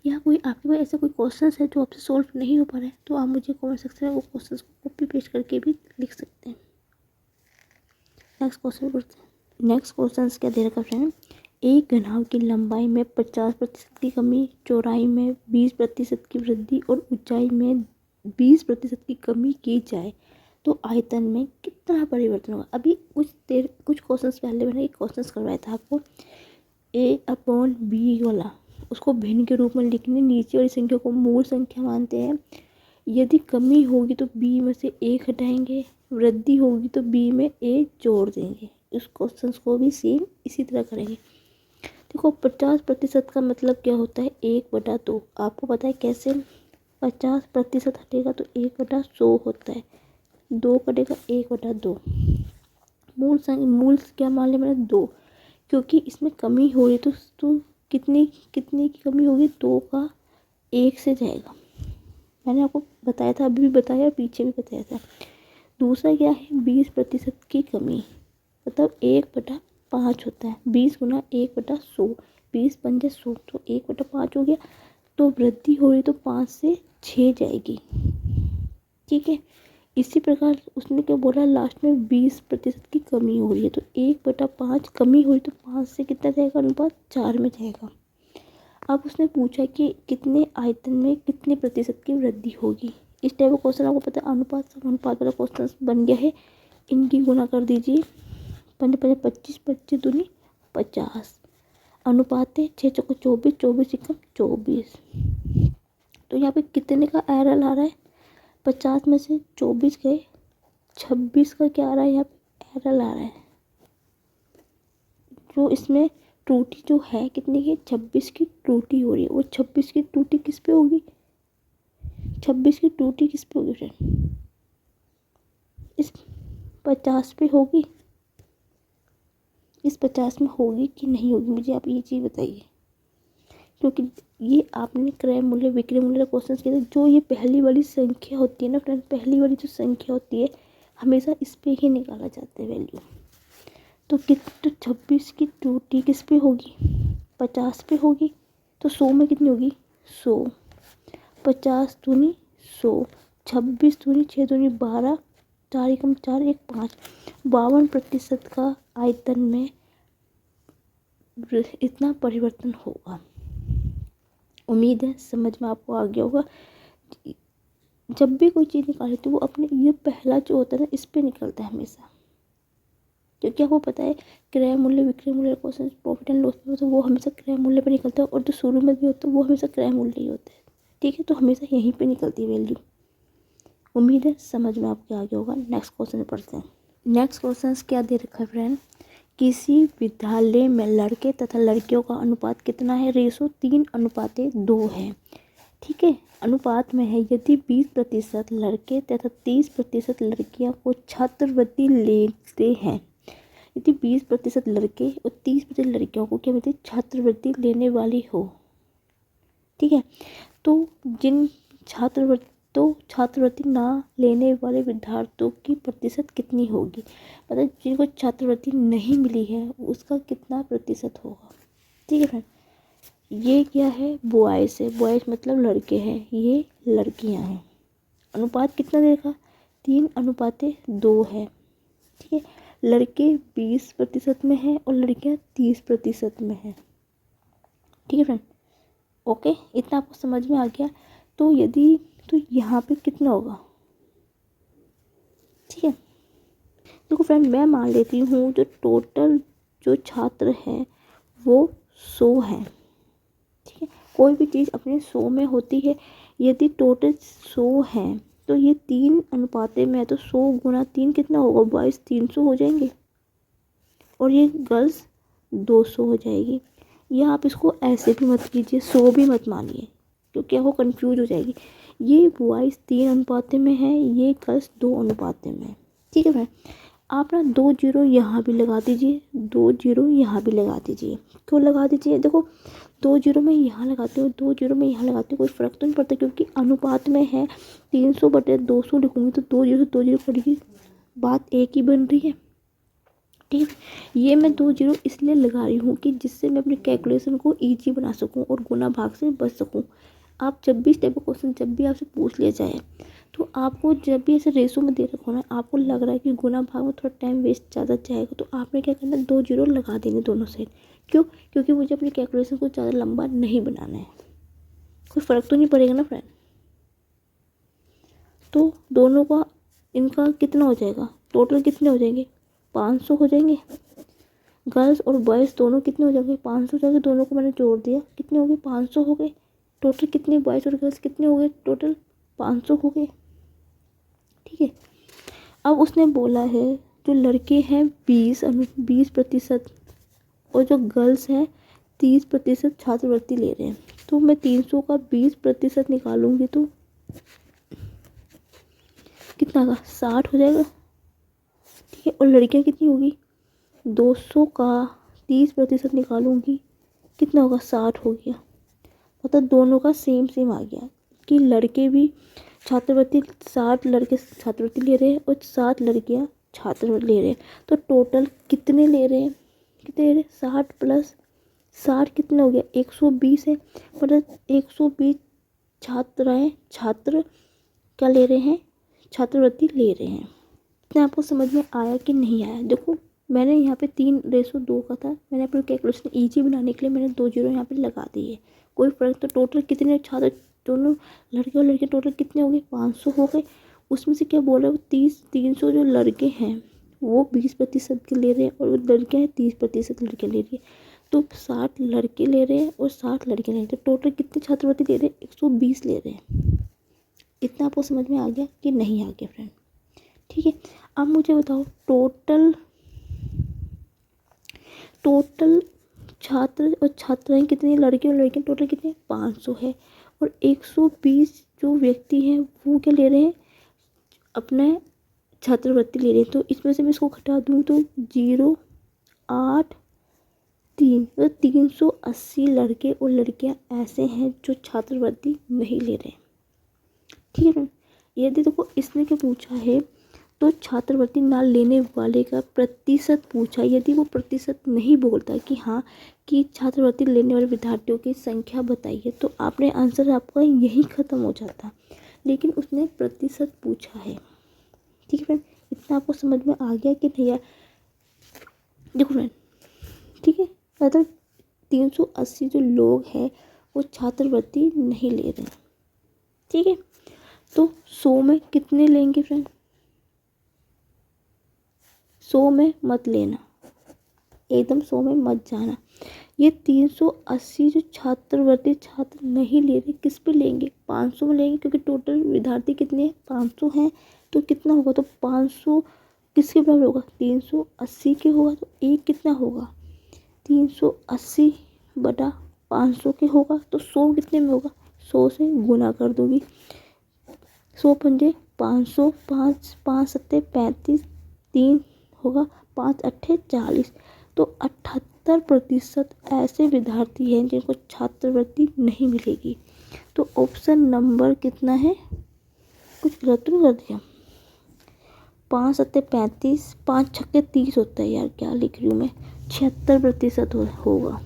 या कोई आपके पास ऐसा कोई क्वेश्चन है जो आपसे सॉल्व नहीं हो पा रहा है, तो आप मुझे कमेंट सेक्शन में वो क्वेश्चन को कॉपी पेस्ट करके भी लिख सकते हैं। नेक्स्ट क्वेश्चन बढ़ते हैं। नेक्स्ट क्वेश्चन क्या दे रखा फ्रेंड, एक घनाभ की लंबाई में 50% की कमी, चौड़ाई में 20% की वृद्धि और ऊंचाई में 20% की कमी की जाए तो आयतन में कितना परिवर्तन होगा। अभी कुछ क्वेश्चंस पहले मैंने एक क्वेश्चंस करवाया था आपको, A/B वाला, उसको भिन्न के रूप में लिखने, नीचे वाली संख्या को मूल संख्या मानते हैं। यदि कमी होगी तो B में से A हटाएंगे, वृद्धि होगी तो B में A जोड़ देंगे। इस क्वेश्चंस को भी सेम इसी तरह करेंगे। देखो 50% का मतलब क्या होता है, 1/2। आपको पता है कैसे, 50% हटेगा तो 1/100 होता है, 2 कटेगा 1/2। मूल क्या मान लिया मैंने, 2, क्योंकि इसमें कमी हो रही तो कितनी की कमी होगी, 2 का 1 से जाएगा। मैंने आपको बताया था, अभी भी बताया, पीछे भी बताया था। दूसरा क्या है, 20% की कमी, मतलब 1/5 होता है। 20 गुना 1/100, 20 पंजे 100, तो 1/5 हो गया। तो वृद्धि हो रही तो 5 से 6 जाएगी, ठीक है। इसी प्रकार उसने क्या बोला लास्ट में, 20% की कमी हो रही है तो 1/5 कमी हुई तो 5 से कितना जाएगा अनुपात, 4 में जाएगा। अब उसने पूछा कि कितने आयतन में कितने प्रतिशत की वृद्धि होगी। इस टाइप का क्वेश्चन आपको पता है, अनुपात समानुपात वाला क्वेश्चन बन गया है। इनकी गुणा कर दीजिए, 25, 25 दूनी 50, अनुपात है 6 चौको 24, 24 एकम 24। तो यहाँ पे कितने का एरर आ रहा है, 50 में से 24 गए, 26 का क्या आ रहा है, यहाँ पे एरर आ रहा है। जो इसमें त्रुटि जो है कितनी की, 26 की त्रुटि हो रही है। वो 26 की त्रुटि किस पे होगी, 26 की त्रुटि किस पे होगी फ्रेंड, इस 50 पे होगी। इस 50 में होगी कि नहीं होगी, मुझे आप ये चीज़ बताइए। क्योंकि ये आपने क्रय मूल्य विक्रय मूल्य का क्वेश्चन किया था। जो ये पहली वाली संख्या होती है ना फ्रेंड, पहली वाली जो संख्या होती है हमेशा इस पे ही निकाला जाता है वैल्यू। तो 26 की त्रुटि किस पे होगी, 50 पे होगी। तो 100 में कितनी होगी, 100, 50 दूनी 100, 26 दूनी 6 दूनी 12, 4 एकम 4, 1 5, 52% का आयतन में इतना परिवर्तन होगा। उम्मीद है समझ में आपको आ गया होगा। जब भी कोई चीज़ निकाली तो वो अपने ये पहला जो होता है ना, इस पे निकलता है हमेशा। क्योंकि आपको पता है क्रय मूल्य विक्रय मूल्य क्वेश्चन प्रॉफिट एंड लॉस में तो वो हमेशा क्रय मूल्य पे निकलता है, और जो शुरू में भी होता है वो हमेशा क्रय मूल्य ही होता है, ठीक है। तो हमेशा यहीं पे निकलती है वैल्यू। उम्मीद है समझ में आपके आ गया होगा। नेक्स्ट क्वेश्चन पढ़ते हैं। नेक्स्ट क्वेश्चन क्या दे रखा है फ्रेंड, किसी विद्यालय में लड़के तथा लड़कियों का अनुपात कितना है, रेशो 3:2 है, ठीक है। अनुपात में है, यदि 20% लड़के तथा 30% लड़कियां को छात्रवृत्ति लेते हैं, यदि 20% लड़के और 30% लड़कियों को क्या मिलती है, छात्रवृत्ति लेने वाली हो, ठीक है। तो जिन छात्रवृत्ति ना लेने वाले विद्यार्थियों की प्रतिशत कितनी होगी, मतलब जिनको छात्रवृत्ति नहीं मिली है उसका कितना प्रतिशत होगा, ठीक है फ्रेंड। ये क्या है, बॉयज़ है, बॉयज़ मतलब लड़के हैं, ये लड़कियां हैं। अनुपात कितना देखा, 3:2 है, ठीक है। लड़के 20% में है और लड़कियां 30% में है, ठीक है फ्रेंड। ओके, इतना आपको समझ में आ गया। तो यदि तो यहाँ पे कितना होगा, ठीक है। देखो फ्रेंड, मैं मान लेती हूँ जो टोटल जो छात्र हैं वो 100 हैं, ठीक है। कोई भी चीज़ अपने 100 में होती है। यदि टोटल 100 हैं तो ये 3:2 में है, तो 100 गुना 3 कितना होगा, बॉयज़ 300 हो जाएंगे और ये गर्ल्स 200 हो जाएगी। या आप इसको ऐसे भी मत कीजिए, 100 भी मत मानिए, क्योंकि वो कंफ्यूज हो जाएगी। ये बॉयज़ 3:2 में है, ये गर्ल्स 2:2 में है, ठीक है फ्रेंड। आप ना 2 जीरो यहाँ भी लगा दीजिए, 2 जीरो यहाँ भी लगा दीजिए। क्यों लगा दीजिए, देखो 2 जीरो में यहाँ लगाते हो, 2 जीरो में यहाँ लगाते हो, कोई फ़र्क तो नहीं पड़ता, क्योंकि अनुपात में है। 300/200 लिखूँगी तो 2 जीरो 2 जीरो कटेगी, बात एक ही बन रही है, ठीक है। ये मैं 2 जीरो इसलिए लगा रही हूँ कि जिससे मैं अपनी कैलकुलेशन को ईजी बना सकूँ और गुना भाग से बच सकूँ। आप जब भी इस टाइप का क्वेश्चन जब भी आपसे पूछ लिया जाए तो आपको जब भी ऐसे रेशो में दे रखो ना, आपको लग रहा है कि गुना भाग में थोड़ा टाइम वेस्ट ज़्यादा जाएगा, तो आपने क्या करना है, 2 जीरो लगा देंगे दोनों साइड। क्यों? क्योंकि मुझे अपनी कैलकुलेशन को ज़्यादा लंबा नहीं बनाना है, कोई फ़र्क तो नहीं पड़ेगा ना फ्रेंड। तो दोनों का इनका कितना हो जाएगा, टोटल कितने हो जाएंगे, 500 हो जाएंगे। गर्ल्स और बॉयज़ दोनों कितने हो जाएंगे, 500 हो जाएंगे। दोनों को मैंने जोड़ दिया, कितने हो गए, 500 हो गए। टोटल कितने बॉयज़ और गर्ल्स कितने हो गए, टोटल 500 हो गए। ठीक है, अब उसने बोला है जो लड़के हैं 20% और जो गर्ल्स हैं 30% छात्रवृत्ति ले रहे हैं। तो मैं 300 का 20% निकालूंगी तो कितना का 60 हो जाएगा। ठीक है, और लड़कियां कितनी होगी, 200 का 30% निकालूंगी, कितना होगा, 60 हो गया। मतलब दोनों का सेम सेम आ गया कि लड़के भी छात्रवृत्ति, 60 लड़के छात्रवृत्ति ले रहे हैं और 60 लड़कियां छात्रवृत्ति ले रहे हैं। तो टोटल कितने ले रहे हैं, कितने ले रहे हैं, 60 प्लस 60 कितना हो गया, 120 है। मतलब 120 छात्र क्या ले रहे हैं, छात्रवृत्ति ले रहे हैं। इतना आपको समझ में आया कि नहीं आया? देखो मैंने यहाँ पे 3:2 का था, मैंने अपनी कैलकुलेशन ईजी बनाने के लिए मैंने 2 जीरो यहाँ पे लगा दिए, कोई फर्क। तो टोटल कितने छात्र, दोनों लड़के और लड़के टोटल कितने हो गए, 500 हो गए। उसमें से क्या बोल रहा है, 300 जो लड़के हैं वो 20% के ले रहे हैं और लड़के हैं 30% लड़के ले रही है। तो 60 लड़के ले रहे हैं और 60 लड़के ले रहे हैं। तो टोटल कितने छात्रवृत्ति ले रहे हैं, 120 ले रहे हैं। इतना आपको समझ में आ गया कि नहीं आ गया फ्रेंड? ठीक है, अब मुझे बताओ टोटल छात्र और छात्राएं कितनी, लड़के और लड़कियां टोटल कितने, 500 है। और 120 जो व्यक्ति हैं वो क्या ले रहे हैं, अपने छात्रवृत्ति ले रहे हैं। तो इसमें से मैं इसको घटा दूँ तो 0, 8, 3, तो 380 लड़के और लड़कियां ऐसे हैं जो छात्रवृत्ति नहीं ले रहे हैं। ठीक है, यदि देखो इसने क्या पूछा है, तो छात्रवृत्ति ना लेने वाले का प्रतिशत पूछा। यदि वो प्रतिशत नहीं बोलता कि हाँ कि छात्रवृत्ति लेने वाले विद्यार्थियों की संख्या बताइए, तो आपने आंसर आपका यही ख़त्म हो जाता। लेकिन उसने प्रतिशत पूछा है। ठीक है फ्रेंड, इतना आपको समझ में आ गया कि नहीं? देखो फ्रेंड, ठीक है, मतलब 380 जो लोग हैं वो छात्रवृत्ति नहीं ले रहे हैं। ठीक है, तो 100 में कितने लेंगे फ्रेंड, 100 में मत लेना, एकदम 100 में मत जाना। ये 380 जो छात्रवृत्ति छात्र नहीं ले रहे, किस पे लेंगे, 500 में लेंगे, क्योंकि टोटल विद्यार्थी कितने हैं, 500 हैं। तो कितना होगा, तो 500 किसके बराबर होगा, 380 के होगा। तो एक कितना होगा, 380 बटा 500 के होगा। तो 100 कितने में होगा, 100 से गुना कर दूंगी, 100 पंजे 500, 5 सत्ते 35, 3 होगा, 5 अट्ठे 40। तो 78% ऐसे विद्यार्थी हैं जिनको छात्रवृत्ति नहीं मिलेगी। तो ऑप्शन नंबर कितना है, कुछ गलत तो नहीं कर दिया, 5 सत्ते 35, 5 छक्के 30 होता है यार, क्या लिख रही हूँ मैं, 76% होगा।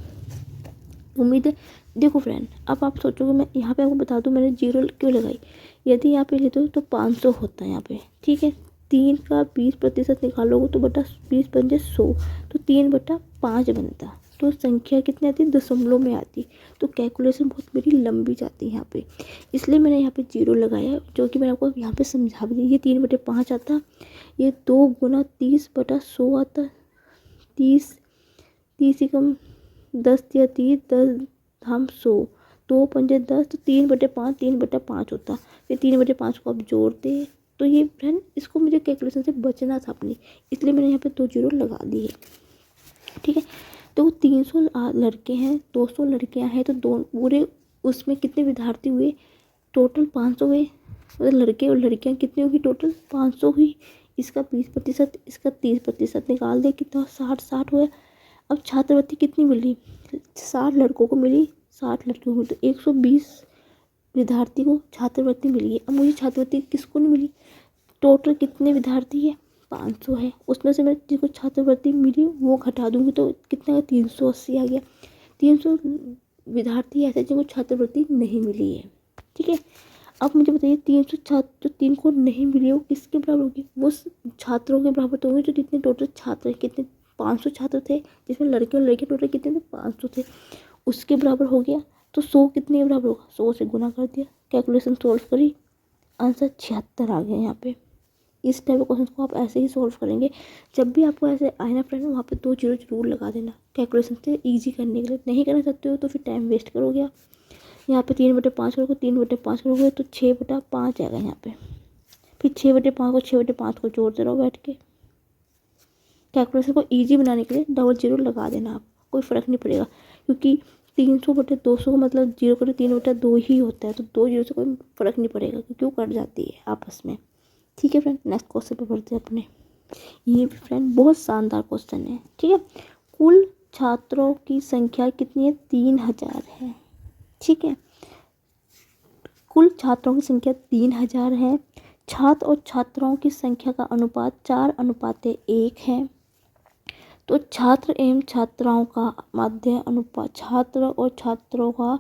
उम्मीद है। देखो फ्रेंड, अब आप सोचोगे मैं यहाँ पे आपको बता दूँ मैंने जीरो क्यों लगाई। यदि यहाँ पे लेते हो तो 500 होता है यहाँ पे। ठीक है, 3 का 20% निकालोगे तो बटा 20 पंजे 100, तो 3/5 बनता। तो संख्या कितनी आती है, दशमलव में आती। तो कैलकुलेशन बहुत मेरी लंबी जाती है यहाँ पे, इसलिए मैंने यहाँ पे जीरो लगाया, जो कि मैंने आपको यहाँ पे समझा भी दी। ये 3/5 आता, ये 2 गुना 30/100 आता, 30 ही कम 10 या 30, 10 हम 100, 2 पंजे 10, तो 3/5 3/5 होता। फिर 3/5 को आप जोड़ते। तो ये फ्रेंड इसको मुझे कैलकुलेशन से बचना था अपनी, इसलिए मैंने यहाँ पे 2 जीरो लगा दिए। ठीक है, तो 300 लड़के हैं, 200 लड़कियां हैं, तो दो पूरे उसमें कितने विद्यार्थी हुए, टोटल 500 हुए। मतलब लड़के और लड़कियां कितनी होगी, टोटल 500 हुई। इसका 20%, इसका 30% निकाल दे, कितना 60 हुआ। अब छात्रवृत्ति कितनी मिली, 60 लड़कों को मिली, 60 लड़कियों को मिली, तो 120 विद्यार्थी को छात्रवृत्ति मिली है। अब मुझे छात्रवृत्ति किसको नहीं मिली, टोटल कितने विद्यार्थी है, 500 है, उसमें से मैं जिसको छात्रवृत्ति मिली वो घटा दूंगी तो कितना, 380 आ गया। 300 विद्यार्थी ऐसे जिनको छात्रवृत्ति नहीं मिली है। ठीक है, अब मुझे बताइए 300 छात्र जो 3 को नहीं मिली वो किसके बराबर होगी? वो छात्रों के बराबर तो होंगे जो जितने टोटल छात्र हैं। कितने? 500 छात्र थे, जिसमें लड़के और लड़के टोटल कितने थे? 500 थे। उसके बराबर हो गया। तो 100 कितने के बराबर होगा? 100 से गुना कर दिया, कैलकुलेशन सोल्व करी, आंसर 76 आ गया यहाँ पे। इस टाइप के क्वेश्चन को आप ऐसे ही सॉल्व करेंगे। जब भी आपको ऐसे आए ना फ्रेंड, वहाँ पे 2 जीरो जरूर लगा देना कैलकुलेशन से ईजी करने के लिए। नहीं करना चाहते हो तो फिर टाइम वेस्ट करोगे आप। यहाँ पे 3/5 करोगे, 3/5 करोगे तो 6/5 आएगा यहाँ पे। फिर 6/5 को 6/5 को जोड़ते रहो बैठ के। कैलकुलेशन को ईजी बनाने के लिए डबल जीरो लगा देना आप, कोई फ़र्क नहीं पड़ेगा। क्योंकि 300/200 का मतलब 0 करो 3/2 ही होता है, तो 2 जीरो से कोई फ़र्क नहीं पड़ेगा क्योंकि वो कट जाती है आपस में। ठीक है फ्रेंड, नेक्स्ट क्वेश्चन पे बढ़ते हैं अपने। ये भी फ्रेंड बहुत शानदार क्वेश्चन है। ठीक है, कुल छात्रों की संख्या कितनी है? 3000 है। ठीक है, कुल छात्रों की संख्या 3000 है। छात्र और छात्राओं की संख्या का अनुपात 4:1 है। तो छात्र एवं छात्राओं का माध्य अनुपात, छात्र और छात्रों का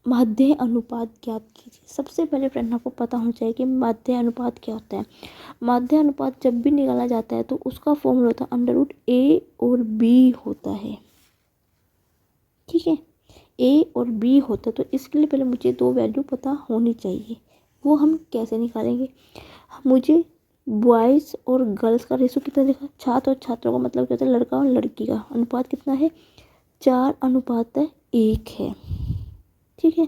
माध्य अनुपात ज्ञात कीजिए। सबसे पहले फ्रेंड आपको पता होना चाहिए कि माध्य अनुपात क्या होता है। माध्य अनुपात जब भी निकाला जाता है तो उसका फॉर्मूला होता है √A और B होता है। ठीक है, A और B होता है। तो इसके लिए पहले मुझे 2 वैल्यू पता होनी चाहिए। वो हम कैसे निकालेंगे? मुझे बॉयज़ और गर्ल्स का रेशो कितना देखा? छात्र और छात्रों का मतलब क्या होता है? लड़का और लड़की का अनुपात कितना है? 4:1 है। ठीक है,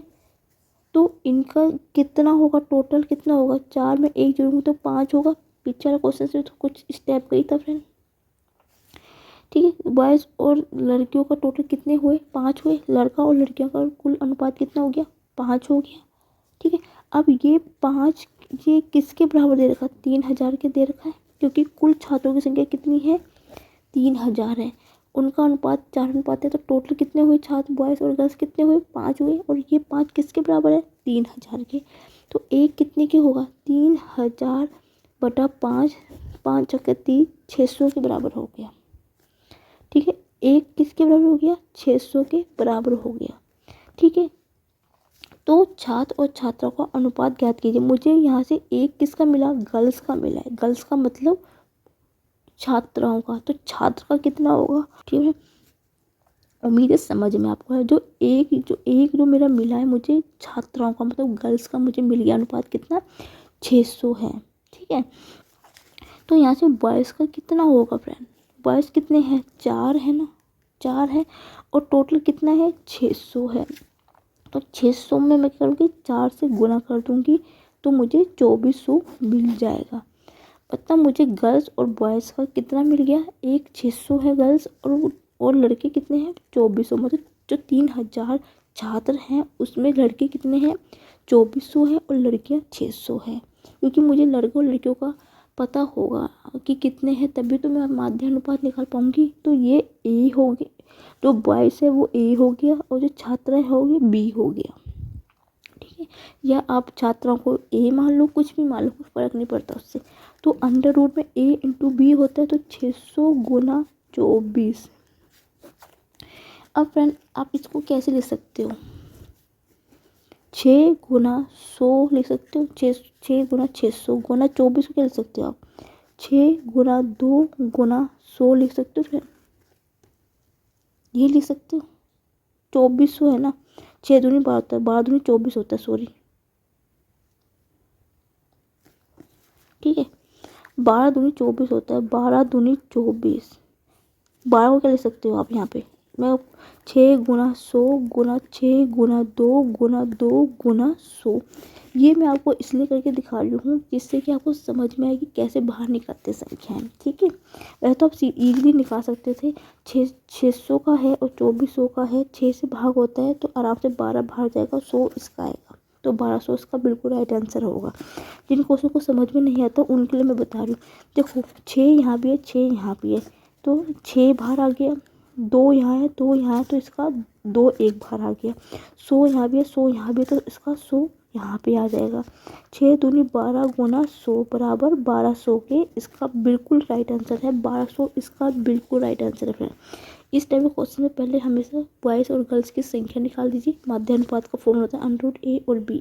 तो इनका कितना होगा? टोटल कितना होगा? 4 में 1 जोड़ूंगी तो 5 होगा। पीछे वाला क्वेश्चन से तो कुछ स्टेप गई था फ्रेंड। ठीक है, बॉयज़ और लड़कियों का टोटल कितने हुए? 5 हुए। लड़का और लड़कियों का कुल अनुपात कितना हो गया? 5 हो गया। ठीक है, अब ये 5 ये किसके बराबर दे रखा? 3000 के दे रखा है, क्योंकि कुल छात्रों की संख्या कितनी है? 3000 है। उनका अनुपात 4:1 है। तो टोटल कितने हुए छात्र? बॉयज़ और गर्ल्स कितने हुए? 5 हुए। और ये 5 किसके बराबर है? 3000 के। तो एक कितने के होगा? 3000/5, 5 चौके 30, 600 के बराबर हो गया। ठीक है, एक किसके बराबर हो गया? 600 के बराबर हो गया। ठीक है, तो छात्र और छात्रा का अनुपात ज्ञात कीजिए। मुझे यहाँ से एक किसका मिला? गर्ल्स का मिला है। गर्ल्स का मतलब छात्राओं का, तो छात्र का कितना होगा? ठीक है, उम्मीद है समझ में आपको है। जो मेरा मिला है मुझे छात्राओं का मतलब गर्ल्स का मुझे मिल गया। अनुपात कितना? 600 है। ठीक है, तो यहाँ से बॉयज़ का कितना होगा फ्रेंड? बॉयज़ कितने हैं? 4 है ना, 4 है। और टोटल कितना है? 600 है। तो 600 में मैं क्या करूँगी? 4 से गुना कर दूँगी तो मुझे 2400 मिल जाएगा। मतलब मुझे गर्ल्स और बॉयज़ का कितना मिल गया? एक 600 है गर्ल्स और लड़के कितने हैं? 2400। मतलब जो 3000 छात्र हैं उसमें लड़के कितने हैं? 2400 है और लड़कियां 600 है। क्योंकि मुझे लड़कों और लड़कियों का पता होगा कि कितने हैं, तभी तो मैं माध्य अनुपात निकाल पाऊंगी। तो ये ए हो गया, जो बॉयज़ है वो ए हो गया और जो छात्राएं हो गए बी हो गया। ठीक है, या आप छात्राओं को ए मान लो, कुछ भी मान लो, कुछ फ़र्क नहीं पड़ता उससे। तो अंडर रूट में ए इंटू बी होता है, तो 600 गुना 24। अब फ्रेंड आप इसको कैसे लिख सकते हो? 6 गुना 100 लिख सकते हो। 6 गुना 600 गुना 24 को क्या लिख सकते हो आप? 6 गुना 2 गुना 100 लिख सकते हो फ्रेंड, ये लिख सकते हो। 2400 है ना, 6 दूनी 12 होता है, 12 दूनी 24 होता है, सॉरी। ठीक है, 12 दूनी 24 होता है, 12 दूनी 24। 12 को क्या लिख सकते हो आप यहाँ पे? मैं 6 गुना 100 गुना 6 गुना 2 गुना 2 गुना 100। ये मैं आपको इसलिए करके दिखा रही हूँ जिससे कि आपको समझ में आए कि कैसे बाहर निकालते संख्याएं। ठीक है, वैसे तो आप इजीली निकाल सकते थे। 600 का है और 2400 का है, 6 से भाग होता है तो आराम से 12 बाहर जाएगा, 100 इसका आएगा, तो 1200 इसका बिल्कुल राइट आंसर होगा। जिन क्वेश्चन को समझ में नहीं आता उनके लिए मैं बता रही हूँ। देखो 6 यहाँ भी है, 6 यहाँ भी है, तो 6 बाहर आ गया, 2 यहाँ है, 2 यहाँ है, तो इसका 2 एक बाहर आ गया। 100 यहाँ भी है, 100 यहाँ भी है, तो इसका 100 यहाँ पे आ जाएगा। 6 दूनी 12 गुना 100 बराबर 1200 के इसका बिल्कुल राइट आंसर है। 1200 इसका बिल्कुल राइट आंसर है। इस टाइप के क्वेश्चन में पहले हमेशा बॉयज़ और गर्ल्स की संख्या निकाल दीजिए। माध्यानुपात का फॉर्मूला होता है √a और b,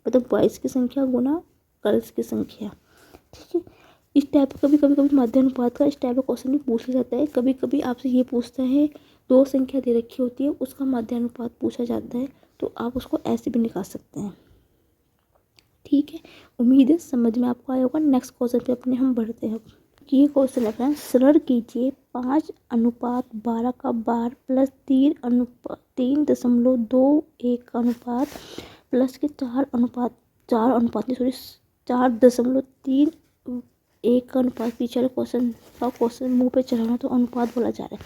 मतलब बॉयज़ की संख्या गुना गर्ल्स की संख्या। ठीक है, इस टाइप का कभी माध्यानुपात का इस टाइप का क्वेश्चन भी पूछा जाता है। कभी कभी आपसे ये पूछता है, दो संख्या दे रखी होती है, उसका माध्यानुपात पूछा जाता है, तो आप उसको ऐसे भी निकाल सकते हैं। ठीक है, उम्मीद है समझ में आपको आया होगा। नेक्स्ट क्वेश्चन पे अपने हम बढ़ते हैं। ये क्वेश्चन है फ्रेंड्स, सरल कीजिए 5:12 का बार प्लस 3.21 का अनुपात प्लस के 4.31 का अनुपात। पीछे वाले क्वेश्चन मुंह पे चढ़ाना, तो अनुपात बोला जा रहा है।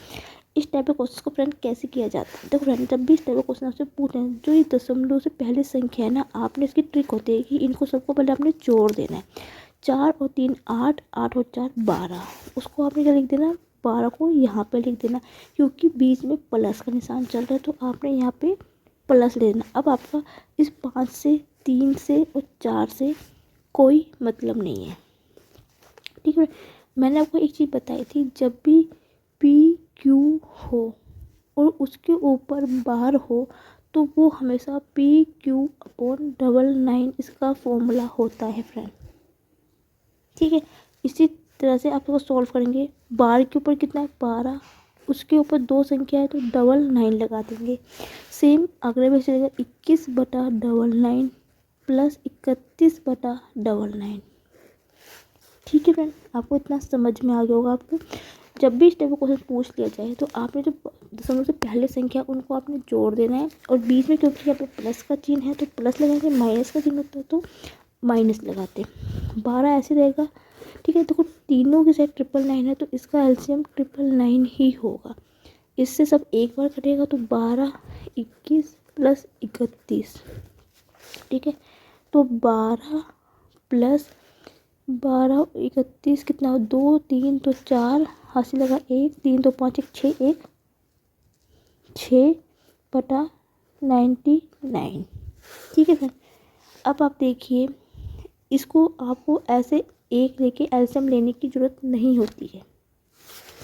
इस टाइप के क्वेश्चन को फ्रेंड कैसे किया जाता है? देखो फ्रेंड, जब भी इस टाइप का क्वेश्चन आपसे पूछे हैं, जो ये दशमलव से पहले संख्या है ना, आपने इसकी ट्रिक होती है कि इनको सबको पहले आपने जोड़ देना है। 4 और 3 8, 8 और 4 12, उसको आपने क्या लिख देना, 12 को यहाँ पे लिख देना, क्योंकि बीच में प्लस का निशान चल रहा है, तो आपने यहाँ पे प्लस ले देना। अब आपका इस 5 से, 3 से और 4 से कोई मतलब नहीं है। ठीक है, मैंने आपको एक चीज़ बताई थी, जब भी पी क्यू हो और उसके ऊपर बार हो, तो वो हमेशा PQ/99 इसका फॉर्मूला होता है फ्रेंड। ठीक है, इसी तरह से आप इसको सॉल्व करेंगे। बार के ऊपर कितना है, 12, उसके ऊपर दो संख्या है तो 99 लगा देंगे। सेम अगले में चलेगा 21/99 प्लस 31/99। ठीक है फ्रेंड, आपको इतना समझ में आ गया होगा। आपको जब भी इस टाइप का क्वेश्चन पूछ लिया जाए, तो आपने जो दशमलव से पहले संख्या उनको आपने जोड़ देना है, और बीच में क्योंकि यहाँ पे प्लस का चिन्ह है तो प्लस लगाएंगे, माइनस का चिन्ह होता है तो माइनस लगाते। 12 ऐसे रहेगा। ठीक है, देखो तीनों के साथ 999 है, तो इसका एलसीएम 999 ही होगा। इससे सब एक बार कटेगा, तो 12, 21 प्लस 31। ठीक है, तो 12 प्लस 12 31 कितना हो, 2 3 तो 4, हासिल लगा 1, 3 तो 5, 1 6, 1 6/99। ठीक है फ्रेंड, अब आप देखिए, इसको आपको ऐसे एक लेके एलसीएम लेने की ज़रूरत नहीं होती है।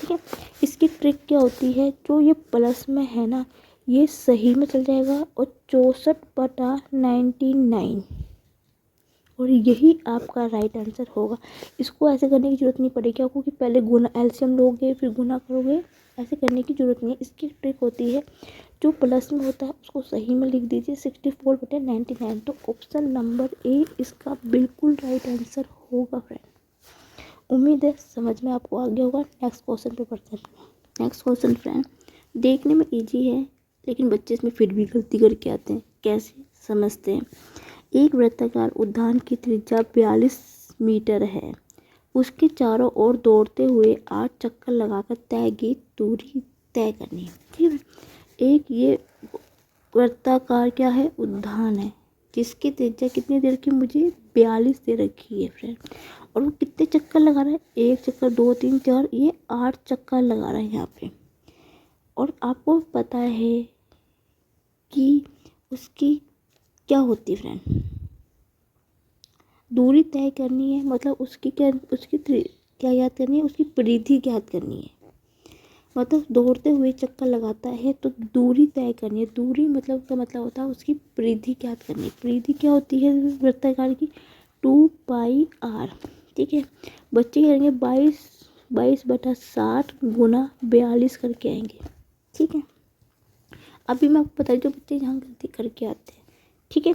ठीक है, इसकी ट्रिक क्या होती है, जो ये प्लस में है ना, ये सही में चल जाएगा और 64/99, और यही आपका राइट आंसर होगा। इसको ऐसे करने की ज़रूरत नहीं पड़ेगी आपको कि पहले गुना एलसीएम लोगे फिर गुना करोगे, ऐसे करने की ज़रूरत नहीं है। इसकी ट्रिक होती है, जो प्लस में होता है उसको सही में लिख दीजिए 64/99। तो ऑप्शन नंबर ए इसका बिल्कुल राइट आंसर होगा फ्रेंड। उम्मीद है समझ में आपको आ गया होगा। नेक्स्ट क्वेश्चन पे पढ़ते हैं। नेक्स्ट क्वेश्चन फ्रेंड, देखने में इजी है, लेकिन बच्चे इसमें फिर भी गलती करके आते हैं। कैसे, समझते हैं। एक वृत्ताकार उद्यान की त्रिज्या 42 मीटर है। उसके चारों ओर दौड़ते हुए 8 चक्कर लगाकर तय की दूरी तय करनी है। ठीक है, एक ये वृत्ताकार क्या है, उद्यान है, जिसकी त्रिज्या कितनी दे रखी है, मुझे 42 दे रखी है फ्रेंड। और वो कितने चक्कर लगा रहा है, 1 चक्कर 2 3 4, ये 8 चक्कर लगा रहा है यहाँ पे। और आपको पता है कि उसकी क्या होती है फ्रेंड, दूरी तय करनी है, मतलब उसकी क्या याद करनी है, उसकी परिधि ज्ञात करनी है। मतलब दौड़ते हुए चक्कर लगाता है तो दूरी तय करनी है। दूरी मतलब का मतलब होता है उसकी परिधि ज्ञात करनी है। परिधि क्या होती है वृत्ताकार की, 2πr। ठीक है, बच्चे करेंगे 22/60 गुना 42 करके आएंगे। ठीक है, अभी मैं आपको बता दूँ, जो बच्चे यहाँ गलती करके आते हैं। ठीक है,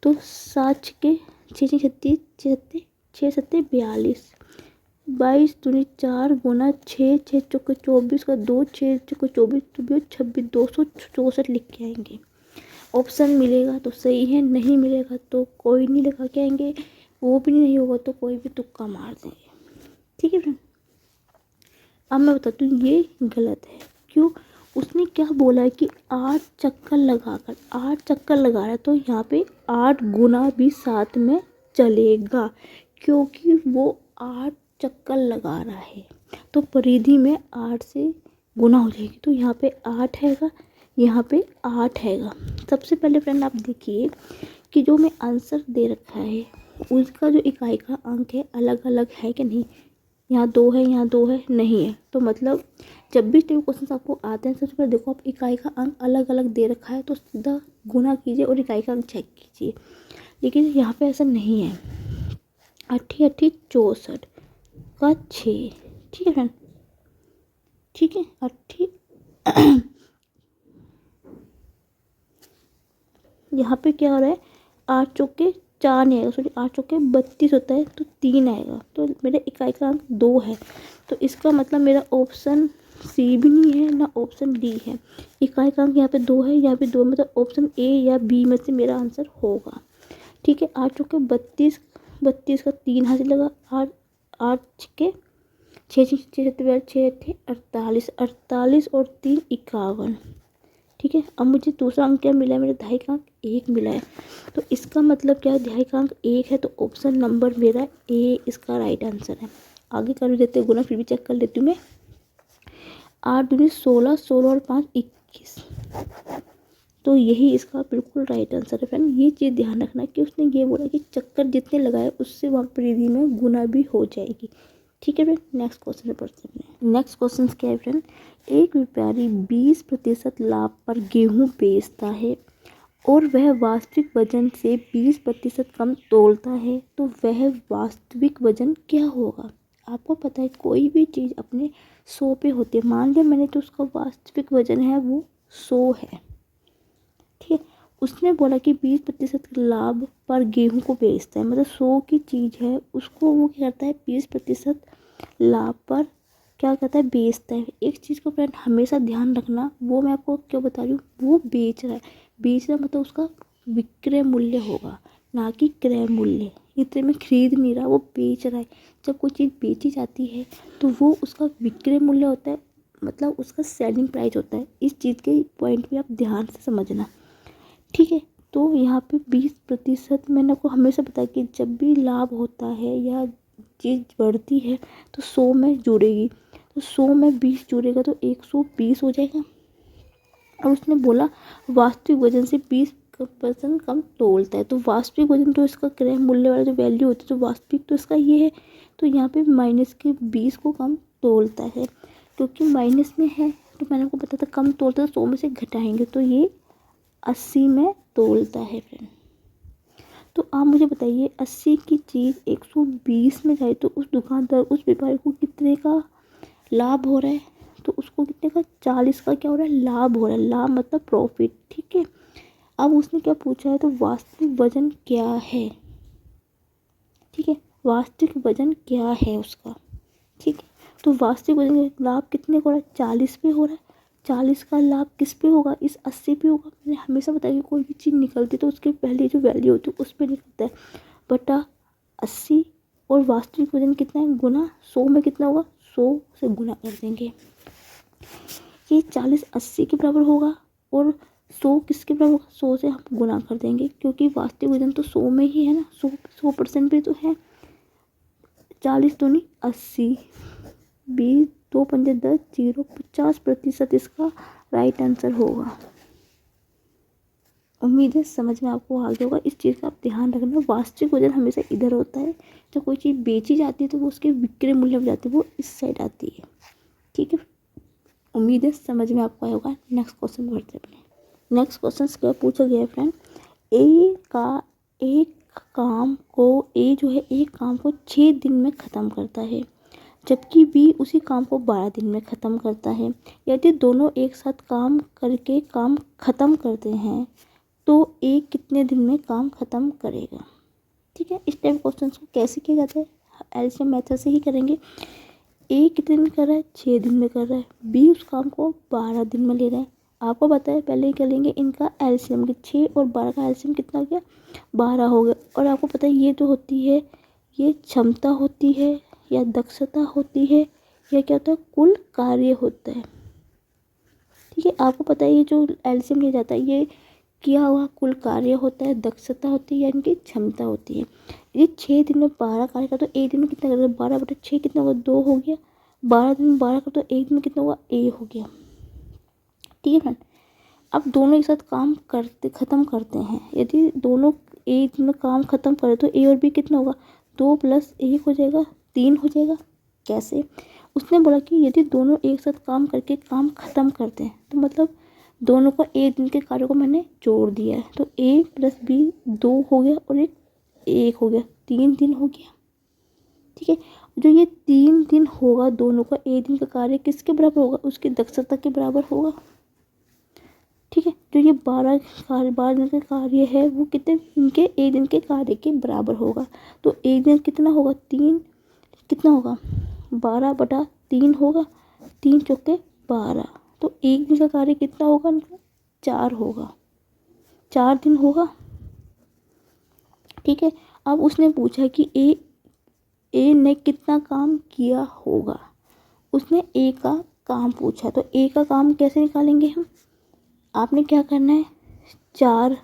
तो 7 के 6 36, 6 7 42, 22 दूनी 4 गुना 6, 6 चौके 24 का 2, 6 चौके 24 तो 26, 264 लिख के आएंगे। ऑप्शन मिलेगा तो सही है, नहीं मिलेगा तो कोई नहीं लगा के आएंगे, वो भी नहीं होगा तो कोई भी तुक्का मार देंगे। ठीक है फ्रेंड, अब मैं बताती हूँ ये गलत है। क्यों, उसने क्या बोला है कि 8 चक्कर लगाकर, 8 चक्कर लगा रहा है, तो यहाँ पे 8 गुना भी साथ में चलेगा, क्योंकि वो 8 चक्कर लगा रहा है, तो परिधि में 8 से गुना हो जाएगी, तो यहाँ पे 8 हैगा, यहाँ पे 8 हैगा। सबसे पहले फ्रेंड आप देखिए कि जो मैं आंसर दे रखा है उसका जो इकाई का अंक है अलग अलग है कि नहीं। यहाँ 2 है, यहाँ 2 है, नहीं है, तो मतलब जब भी टाइप क्वेश्चन आपको आते हैं सबसे पहले देखो आप इकाई का अंक अलग अलग दे रखा है तो सीधा गुना कीजिए और इकाई का अंक चेक कीजिए, लेकिन यहाँ पे ऐसा नहीं है। 8 8 64 का 6, ठीक है फ्रेंड, ठीक है। 8 यहाँ पे क्या हो रहा है, 8 चौके 4 नहीं आएगा, सॉरी 8 चौके 32 होता है तो 3 आएगा, तो मेरे इकाई का अंक 2 है। तो इसका मतलब मेरा ऑप्शन सी भी नहीं है ना ऑप्शन डी है। इकाई का अंक यहाँ पे 2 है, यहाँ पे 2, मतलब ऑप्शन ए या बी में से मेरा आंसर होगा, ठीक है। 8 चौके 32, 32 का 3 हासिल लगा, 8 8 छक्के 6 6 6 6 48, 48 और 3 51, ठीक है। अब मुझे दूसरा अंक क्या मिला है, मेरा दहाई का अंक 1 मिला है, तो इसका मतलब क्या है, दहाई का अंक 1 है, तो ऑप्शन नंबर मेरा ए इसका राइट आंसर है। आगे कर देते हैं गुना, फिर भी चेक कर लेती हूँ मैं। 8 दूनी 16, 16 और 5 21, तो यही इसका बिल्कुल राइट आंसर है फ्रेंड। ये चीज़ ध्यान रखना कि उसने ये बोला कि चक्कर जितने लगाए उससे वहाँ परिधि में गुना भी हो जाएगी, ठीक है फ्रेंड। नेक्स्ट क्वेश्चन पे पढ़ते हैं। नेक्स्ट क्वेश्चन क्या है फ्रेंड, एक व्यापारी 20% लाभ पर गेहूं बेचता है और वह वास्तविक वजन से 20% कम तोलता है, तो वह वास्तविक वजन क्या होगा। आपको पता है कोई भी चीज़ अपने 100 पे होती है, मान लिया मैंने तो उसका वास्तविक वजन है वो 100 है, ठीक है। उसने बोला कि 20% लाभ पर गेहूं को बेचता है, मतलब 100 की चीज़ है उसको वो क्या करता है 20% लाभ पर क्या करता है बेचता है। एक चीज़ को फ्रेंड हमेशा ध्यान रखना, वो मैं आपको क्यों बता रही हूँ, वो बेच रहा है, बेच रहा मतलब उसका विक्रय मूल्य होगा ना कि क्रय मूल्य। इतने में खरीद नहीं रहा, वो बेच रहा है। जब कोई चीज़ बेची जाती है तो वो उसका विक्रय मूल्य होता है, मतलब उसका सेलिंग प्राइस होता है। इस चीज़ के पॉइंट भी आप ध्यान से समझना, ठीक है। तो यहाँ पे 20% मैंने आपको हमेशा बताया कि जब भी लाभ होता है या चीज़ बढ़ती है तो 100 में जुड़ेगी, तो 100 में 20 जुड़ेगा तो 120 हो जाएगा। और उसने बोला वास्तविक वजन से 20% कम तोलता है, तो वास्तविक वजन तो इसका क्रय मूल्य वाला जो वैल्यू होती है तो वास्तविक तो इसका ये है, तो यहाँ पे माइनस के 20 को कम तोलता है, क्योंकि माइनस में है तो मैंने आपको बताया था कम तोलता है, तो 100 में से घटाएंगे तो ये 80 में तोलता है फ्रेंड। तो आप मुझे बताइए 80 की चीज़ 120 में जाए तो उस दुकानदार उस व्यापारी को कितने का लाभ हो रहा है, तो उसको कितने का 40 का क्या हो रहा है लाभ हो रहा है। लाभ मतलब प्रॉफिट, ठीक है। अब उसने क्या पूछा है, तो वास्तविक वजन क्या है, ठीक है, वास्तविक वजन क्या है उसका, ठीक है। तो वास्तविक वजन लाभ कितने का हो रहा है 40 पे हो रहा है, 40 का लाभ किस पे होगा इस 80 पे होगा। मैंने हमेशा बताया कि कोई भी चीज़ निकलती तो उसके पहले जो वैल्यू होती है उस पर निकलता है, बटा 80 और वास्तविक वजन कितना है गुना 100 में कितना होगा 100 से गुना कर देंगे। ये 40 80 के बराबर होगा और 100 किसके बराबर होगा 100 से हम गुना कर देंगे, क्योंकि वास्तविक वजन तो 100 में ही है ना, 100% पे तो है। 40 दूनी 80, 20 2 पंजे 10, 0 50% इसका राइट आंसर होगा। उम्मीद है समझ में आपको आ गया होगा। इस चीज़ का आप ध्यान रखना, वास्तविक वजन हमेशा इधर होता है, जब कोई चीज़ बेची जाती है तो वो उसके विक्रय मूल्य में जाती है, वो इस साइड आती है, ठीक है। उम्मीद है समझ में आपको आया होगा। नेक्स्ट क्वेश्चन बढ़ते अपने। नेक्स्ट क्वेश्चन क्या पूछा गया है फ्रेंड, एक काम को 6 दिन में ख़त्म करता है, जबकि बी उसी काम को 12 दिन में ख़त्म करता है। यदि दोनों एक साथ काम करके काम ख़त्म करते हैं तो ए कितने दिन में काम ख़त्म करेगा, ठीक है। इस टाइप क्वेश्चन को कैसे किया जाता है, एलसीएम मेथड से ही करेंगे। ए कितने दिन कर रहा है 6 दिन में कर रहा है, बी उस काम को 12 दिन में ले रहा है। आपको बताया पहले ही कर लेंगे इनका एलसीएम कि 6 और 12 का एलसीएम कितना हो गया 12 हो गया। और आपको पता है ये जो होती है ये क्षमता होती है या दक्षता होती है या क्या होता है कुल कार्य होता है, ठीक है। आपको पता है ये जो एलसीएम लिया जाता है ये किया हुआ कुल कार्य होता है, दक्षता होती है यानी कि क्षमता होती है। ये 6 दिन में 12 कार्य का तो एक दिन में कितना करेगा 12/6 कितना होगा 2 हो गया, 12 दिन में 12 का तो एक दिन में कितना होगा ए हो गया, ठीक है फ्रेंड। अब दोनों एक साथ काम करते ख़त्म करते हैं, यदि दोनों एक दिन में काम ख़त्म करें तो ए और बी कितना होगा 2 + 1 हो जाएगा 3 हो जाएगा। कैसे, उसने बोला कि यदि दोनों एक साथ काम करके काम ख़त्म करते हैं तो मतलब दोनों को एक दिन के कार्य को मैंने जोड़ दिया है, तो A प्लस B 2 हो गया और एक हो गया, 3 दिन हो गया। ठीक है, जो ये 3 दिन होगा दोनों का एक दिन का कार्य किसके बराबर होगा, उसकी दक्षता के बराबर होगा। ठीक है, जो ये 12 दिन का कार्य है वो कितने इनके एक दिन के कार्य के बराबर होगा। तो एक दिन कितना होगा, 3 कितना होगा 12/3 होगा, 3 चौके 12, तो एक दिन का कार्य कितना होगा इनका 4 होगा, 4 दिन होगा। ठीक है, अब उसने पूछा कि ए ने कितना काम किया होगा, उसने ए का काम पूछा, तो ए का काम कैसे निकालेंगे हम, आपने क्या करना है 4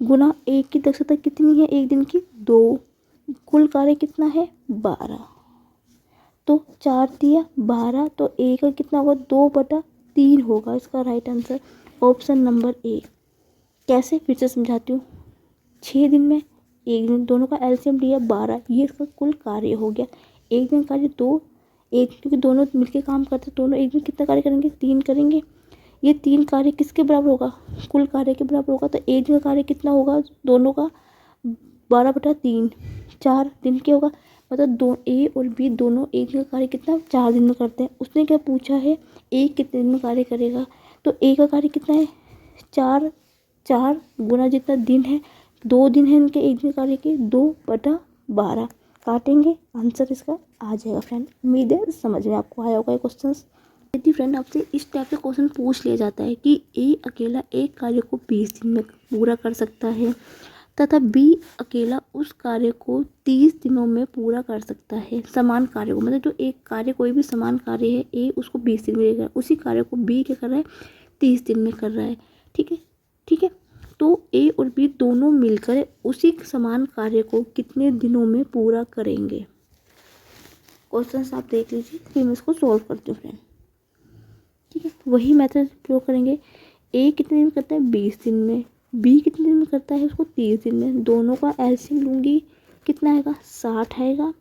गुना एक की दक्षता कितनी है एक दिन की 2, कुल कार्य कितना है 12, तो 4 दिया 12, तो ए का कितना होगा 2/3 होगा इसका right answer, option number A. कैसे, फिर से समझाती हूँ। 6 दिन में एक दिन, दोनों का एलसीएम लिया 12, ये इसका कुल कार्य हो गया। एक दिन कार्य 2, एक क्योंकि दोनों मिलके काम करते दोनों एक दिन कितना कार्य करेंगे 3 करेंगे, ये 3 कार्य किसके बराबर होगा, कुल कार्य के बराबर होगा। तो एक दिन का कार्य कितना होगा दोनों का 12/3, 4 दिन के होगा, मतलब दो ए और बी दोनों एक दिन का कार्य कितना 4 दिन में करते हैं। उसने क्या पूछा है ए कितने दिन में कार्य करेगा, तो ए का कार्य कितना है 4 गुना जितना दिन है 2 दिन है इनके एक दिन कार्य के 2/12 काटेंगे, आंसर इसका आ जाएगा। फ्रेंड उम्मीद है समझ में आपको आया होगा ये क्वेश्चन। यदि फ्रेंड आपसे इस टाइप का क्वेश्चन पूछ लिया जाता है कि ए अकेला एक कार्य को 20 दिन में पूरा कर सकता है तथा बी अकेला उस कार्य को 30 दिनों में पूरा कर सकता है, समान कार्य को, मतलब जो एक कार्य कोई भी समान कार्य है ए उसको 20 दिन में करेगा, उसी कार्य को बी क्या कर रहा है 30 दिन में कर रहा है। ठीक है, ठीक है, तो ए और बी दोनों मिलकर उसी समान कार्य को कितने दिनों में पूरा करेंगे। क्वेश्चन आप देख लीजिए, फिर मैं इसको सॉल्व करती हूँ फ्रेंड। ठीक है, वही मेथड प्रयोग करेंगे। ए कितने दिन में करता है 20 दिन में, बी कितने दिन में करता है उसको 30 दिन में, दोनों का एलसीएम लूँगी कितना आएगा 60 आएगा,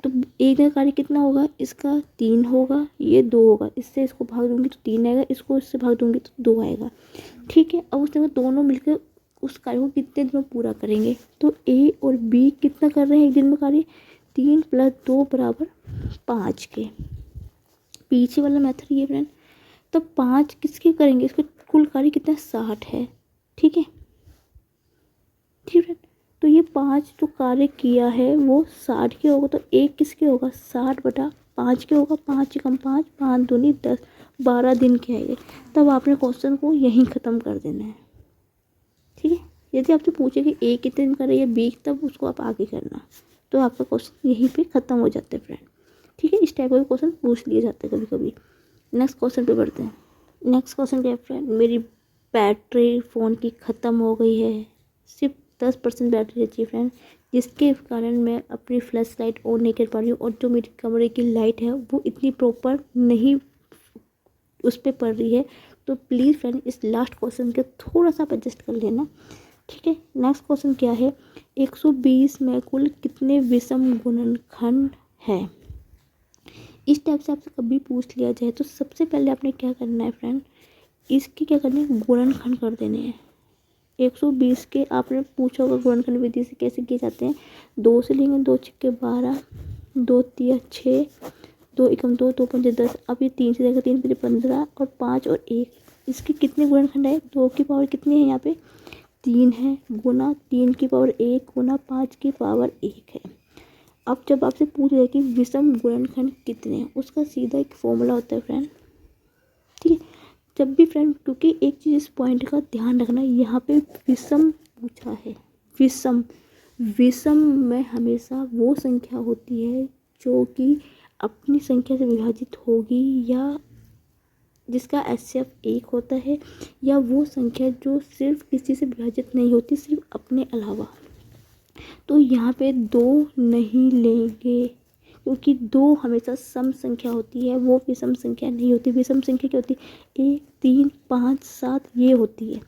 तो एक दिन का कार्य कितना होगा इसका 3 होगा, ये 2 होगा, इससे इसको भाग दूंगी तो 3 आएगा, इसको इससे भाग दूंगी तो 2 आएगा। ठीक है, अब उसने दोनों मिलकर उस कार्य को कितने दिन में पूरा करेंगे, तो ए और बी कितना कर रहे हैं एक दिन में कार्य 3 + 2 = 5 के, पीछे वाला मेथड ये फ्रेंड, तो 5 किसके करेंगे, इसका कुल कार्य कितना 60 है। ठीक है, ठीक है, तो ये 5 जो कार्य किया है वो 60 के होगा, तो एक किसके होगा 60/5 के होगा, 5 × 5 5 दूनी 10, 12 दिन के आएंगे। तब आपने क्वेश्चन को यहीं ख़त्म कर देना है। ठीक है, यदि आपसे पूछे कि ए कितने दिन कर रही है बी, तब उसको आप आगे करना, तो आपका क्वेश्चन यहीं पे ख़त्म हो जाता है फ्रेंड। ठीक है, इस टाइप का क्वेश्चन पूछ लिए जाते हैं कभी कभी। नेक्स्ट क्वेश्चन पे बढ़ते हैं। नेक्स्ट क्वेश्चन क्या है फ्रेंड, मेरी बैटरी फ़ोन की ख़त्म हो गई है, सिर्फ 10% बैटरी बची है फ्रेंड, जिसके कारण मैं अपनी फ्लैश लाइट ऑन नहीं कर पा रही हूँ, और जो मेरी कमरे की लाइट है वो इतनी प्रॉपर नहीं उस पर पड़ रही है। तो प्लीज़ फ्रेंड इस लास्ट क्वेश्चन के थोड़ा सा आप एडजस्ट कर लेना। ठीक है, नेक्स्ट क्वेश्चन क्या है, 120 में कुल कितने विषम गुणनखंड है। इस टाइप से आपसे कभी पूछ लिया जाए तो सबसे पहले आपने क्या करना है फ्रेंड, इसके क्या करना है गुणनखंड कर देने हैं। 120 के आपने पूछा होगा गुणनखंड विधि से कैसे किए जाते हैं, 2 से लेंगे, 2 × 12, 2 × 3 = 6, 2 × 2 2 × 5 = 10, अब ये 3 से जाएगा, 3 × 3 = 15, और 5 और 1, इसके कितने गुणनखंड है, 2 की पावर कितनी है यहाँ पे 3 है, गुना 3 की पावर 1 गुना 5 की पावर 1 है। अब जब आपसे पूछ रहे कि विषम गुणनखंड कितने हैं, उसका सीधा एक फॉर्मूला होता है फ्रेंड। ठीक है, जब भी फ्रेंड, क्योंकि एक चीज़ इस पॉइंट का ध्यान रखना, यहाँ पे विषम पूछा है, विषम में हमेशा वो संख्या होती है जो कि अपनी संख्या से विभाजित होगी, या जिसका HCF 1 होता है, या वो संख्या जो सिर्फ किसी से विभाजित नहीं होती, सिर्फ अपने अलावा। तो यहाँ पे 2 नहीं लेंगे, क्योंकि 2 हमेशा सम संख्या होती है, वो विषम संख्या नहीं होती। विषम संख्या क्या होती है 1 3 5 7 ये होती है,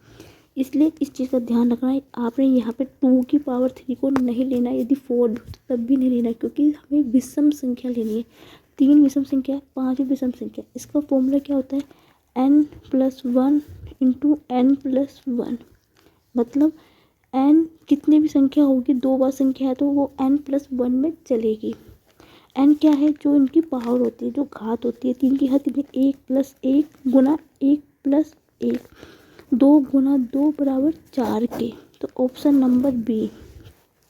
इसलिए इस चीज़ का ध्यान रखना है। आपने यहाँ पे 2 की पावर 3 को नहीं लेना, यदि 4 तब भी नहीं लेना, क्योंकि हमें विषम संख्या लेनी है। 3 विषम संख्या, 5 विषम संख्या। इसका फॉर्मूला क्या होता है, n+1 इंटू n+1। मतलब n कितनी भी संख्या होगी, 2 बार संख्या है तो वो n+1 में चलेगी। n क्या है, जो इनकी पावर होती है, जो घात होती है। 3 की घात कितनी, 1+1 गुना 1+1, 2 गुना 2 बराबर 4 के। तो ऑप्शन नंबर बी।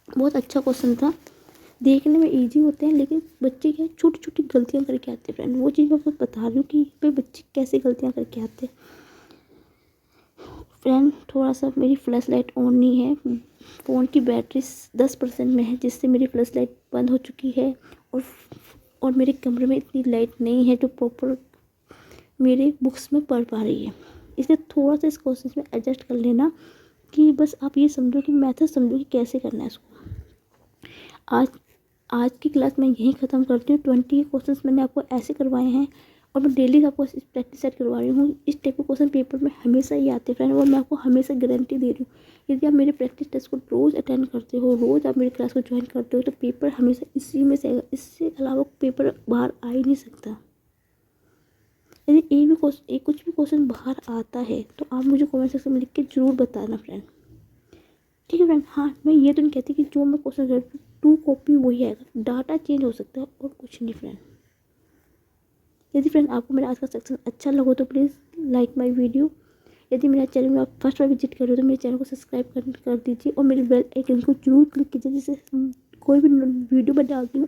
बहुत अच्छा क्वेश्चन था, देखने में इजी होते हैं लेकिन बच्चे क्या छोटी छोटी गलतियां करके आते हैं फ्रेंड। वो चीज़ मैं आपको बता रही हूँ कि पे बच्चे कैसे गलतियां करके आते हैं। फ्रेंड थोड़ा सा मेरी फ्लैश लाइट ऑन नहीं है, फ़ोन की बैटरी 10% में है, जिससे मेरी फ्लैश लाइट बंद हो चुकी है। और मेरे कमरे में इतनी लाइट नहीं है जो प्रॉपर मेरे बुक्स में पढ़ पा रही है। इसलिए थोड़ा सा इस क्वेश्चन में एडजस्ट कर लेना कि बस आप ये समझो कि मेथड समझो कि कैसे करना है इसको। आज की क्लास मैं यहीं ख़त्म करती हूँ। 20 क्वेश्चंस मैंने आपको ऐसे करवाए हैं और मैं डेली आपको इस प्रैक्टिस सेट करवा रही हूँ। इस टाइप के क्वेश्चन पेपर में हमेशा ही आते हैं फ्रेंड, और मैं आपको हमेशा गारंटी दे रही हूँ। यदि आप मेरे प्रैक्टिस टेस्ट को रोज़ अटेंड करते हो, रोज़ आप मेरी क्लास को ज्वाइन करते हो, तो पेपर हमेशा इसी में से आएगा। इससे अलावा पेपर बाहर आ ही नहीं सकता। यदि एक कुछ भी क्वेश्चन बाहर आता है तो आप मुझे कमेंट सेक्शन में लिख के ज़रूर बताना फ्रेंड, ठीक है फ्रेंड। हाँ, मैं ये तो नहीं कहती कि जो मैं क्वेश्चन कर रही हूँ 2 कॉपी वही आएगा, डाटा चेंज हो सकता है और कुछ नहीं फ्रेंड। यदि फ्रेंड आपको मेरा आज का सेक्शन अच्छा लगा तो प्लीज़ लाइक माय वीडियो। यदि मेरे चैनल में आप फर्स्ट बार विजिट कर रहे हो तो मेरे चैनल को सब्सक्राइब कर दीजिए और मेरे बेल आइकन को जरूर क्लिक कीजिए, जिससे कोई भी वीडियो मैं डालती हूँ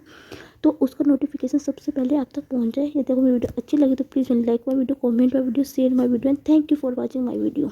तो उसका नोटिफिकेशन सबसे पहले आप तक पहुँच जाए। यदि आपको मेरी वीडियो अच्छी लगी तो please like my video, comment my video, share my video and thank you for watching my video.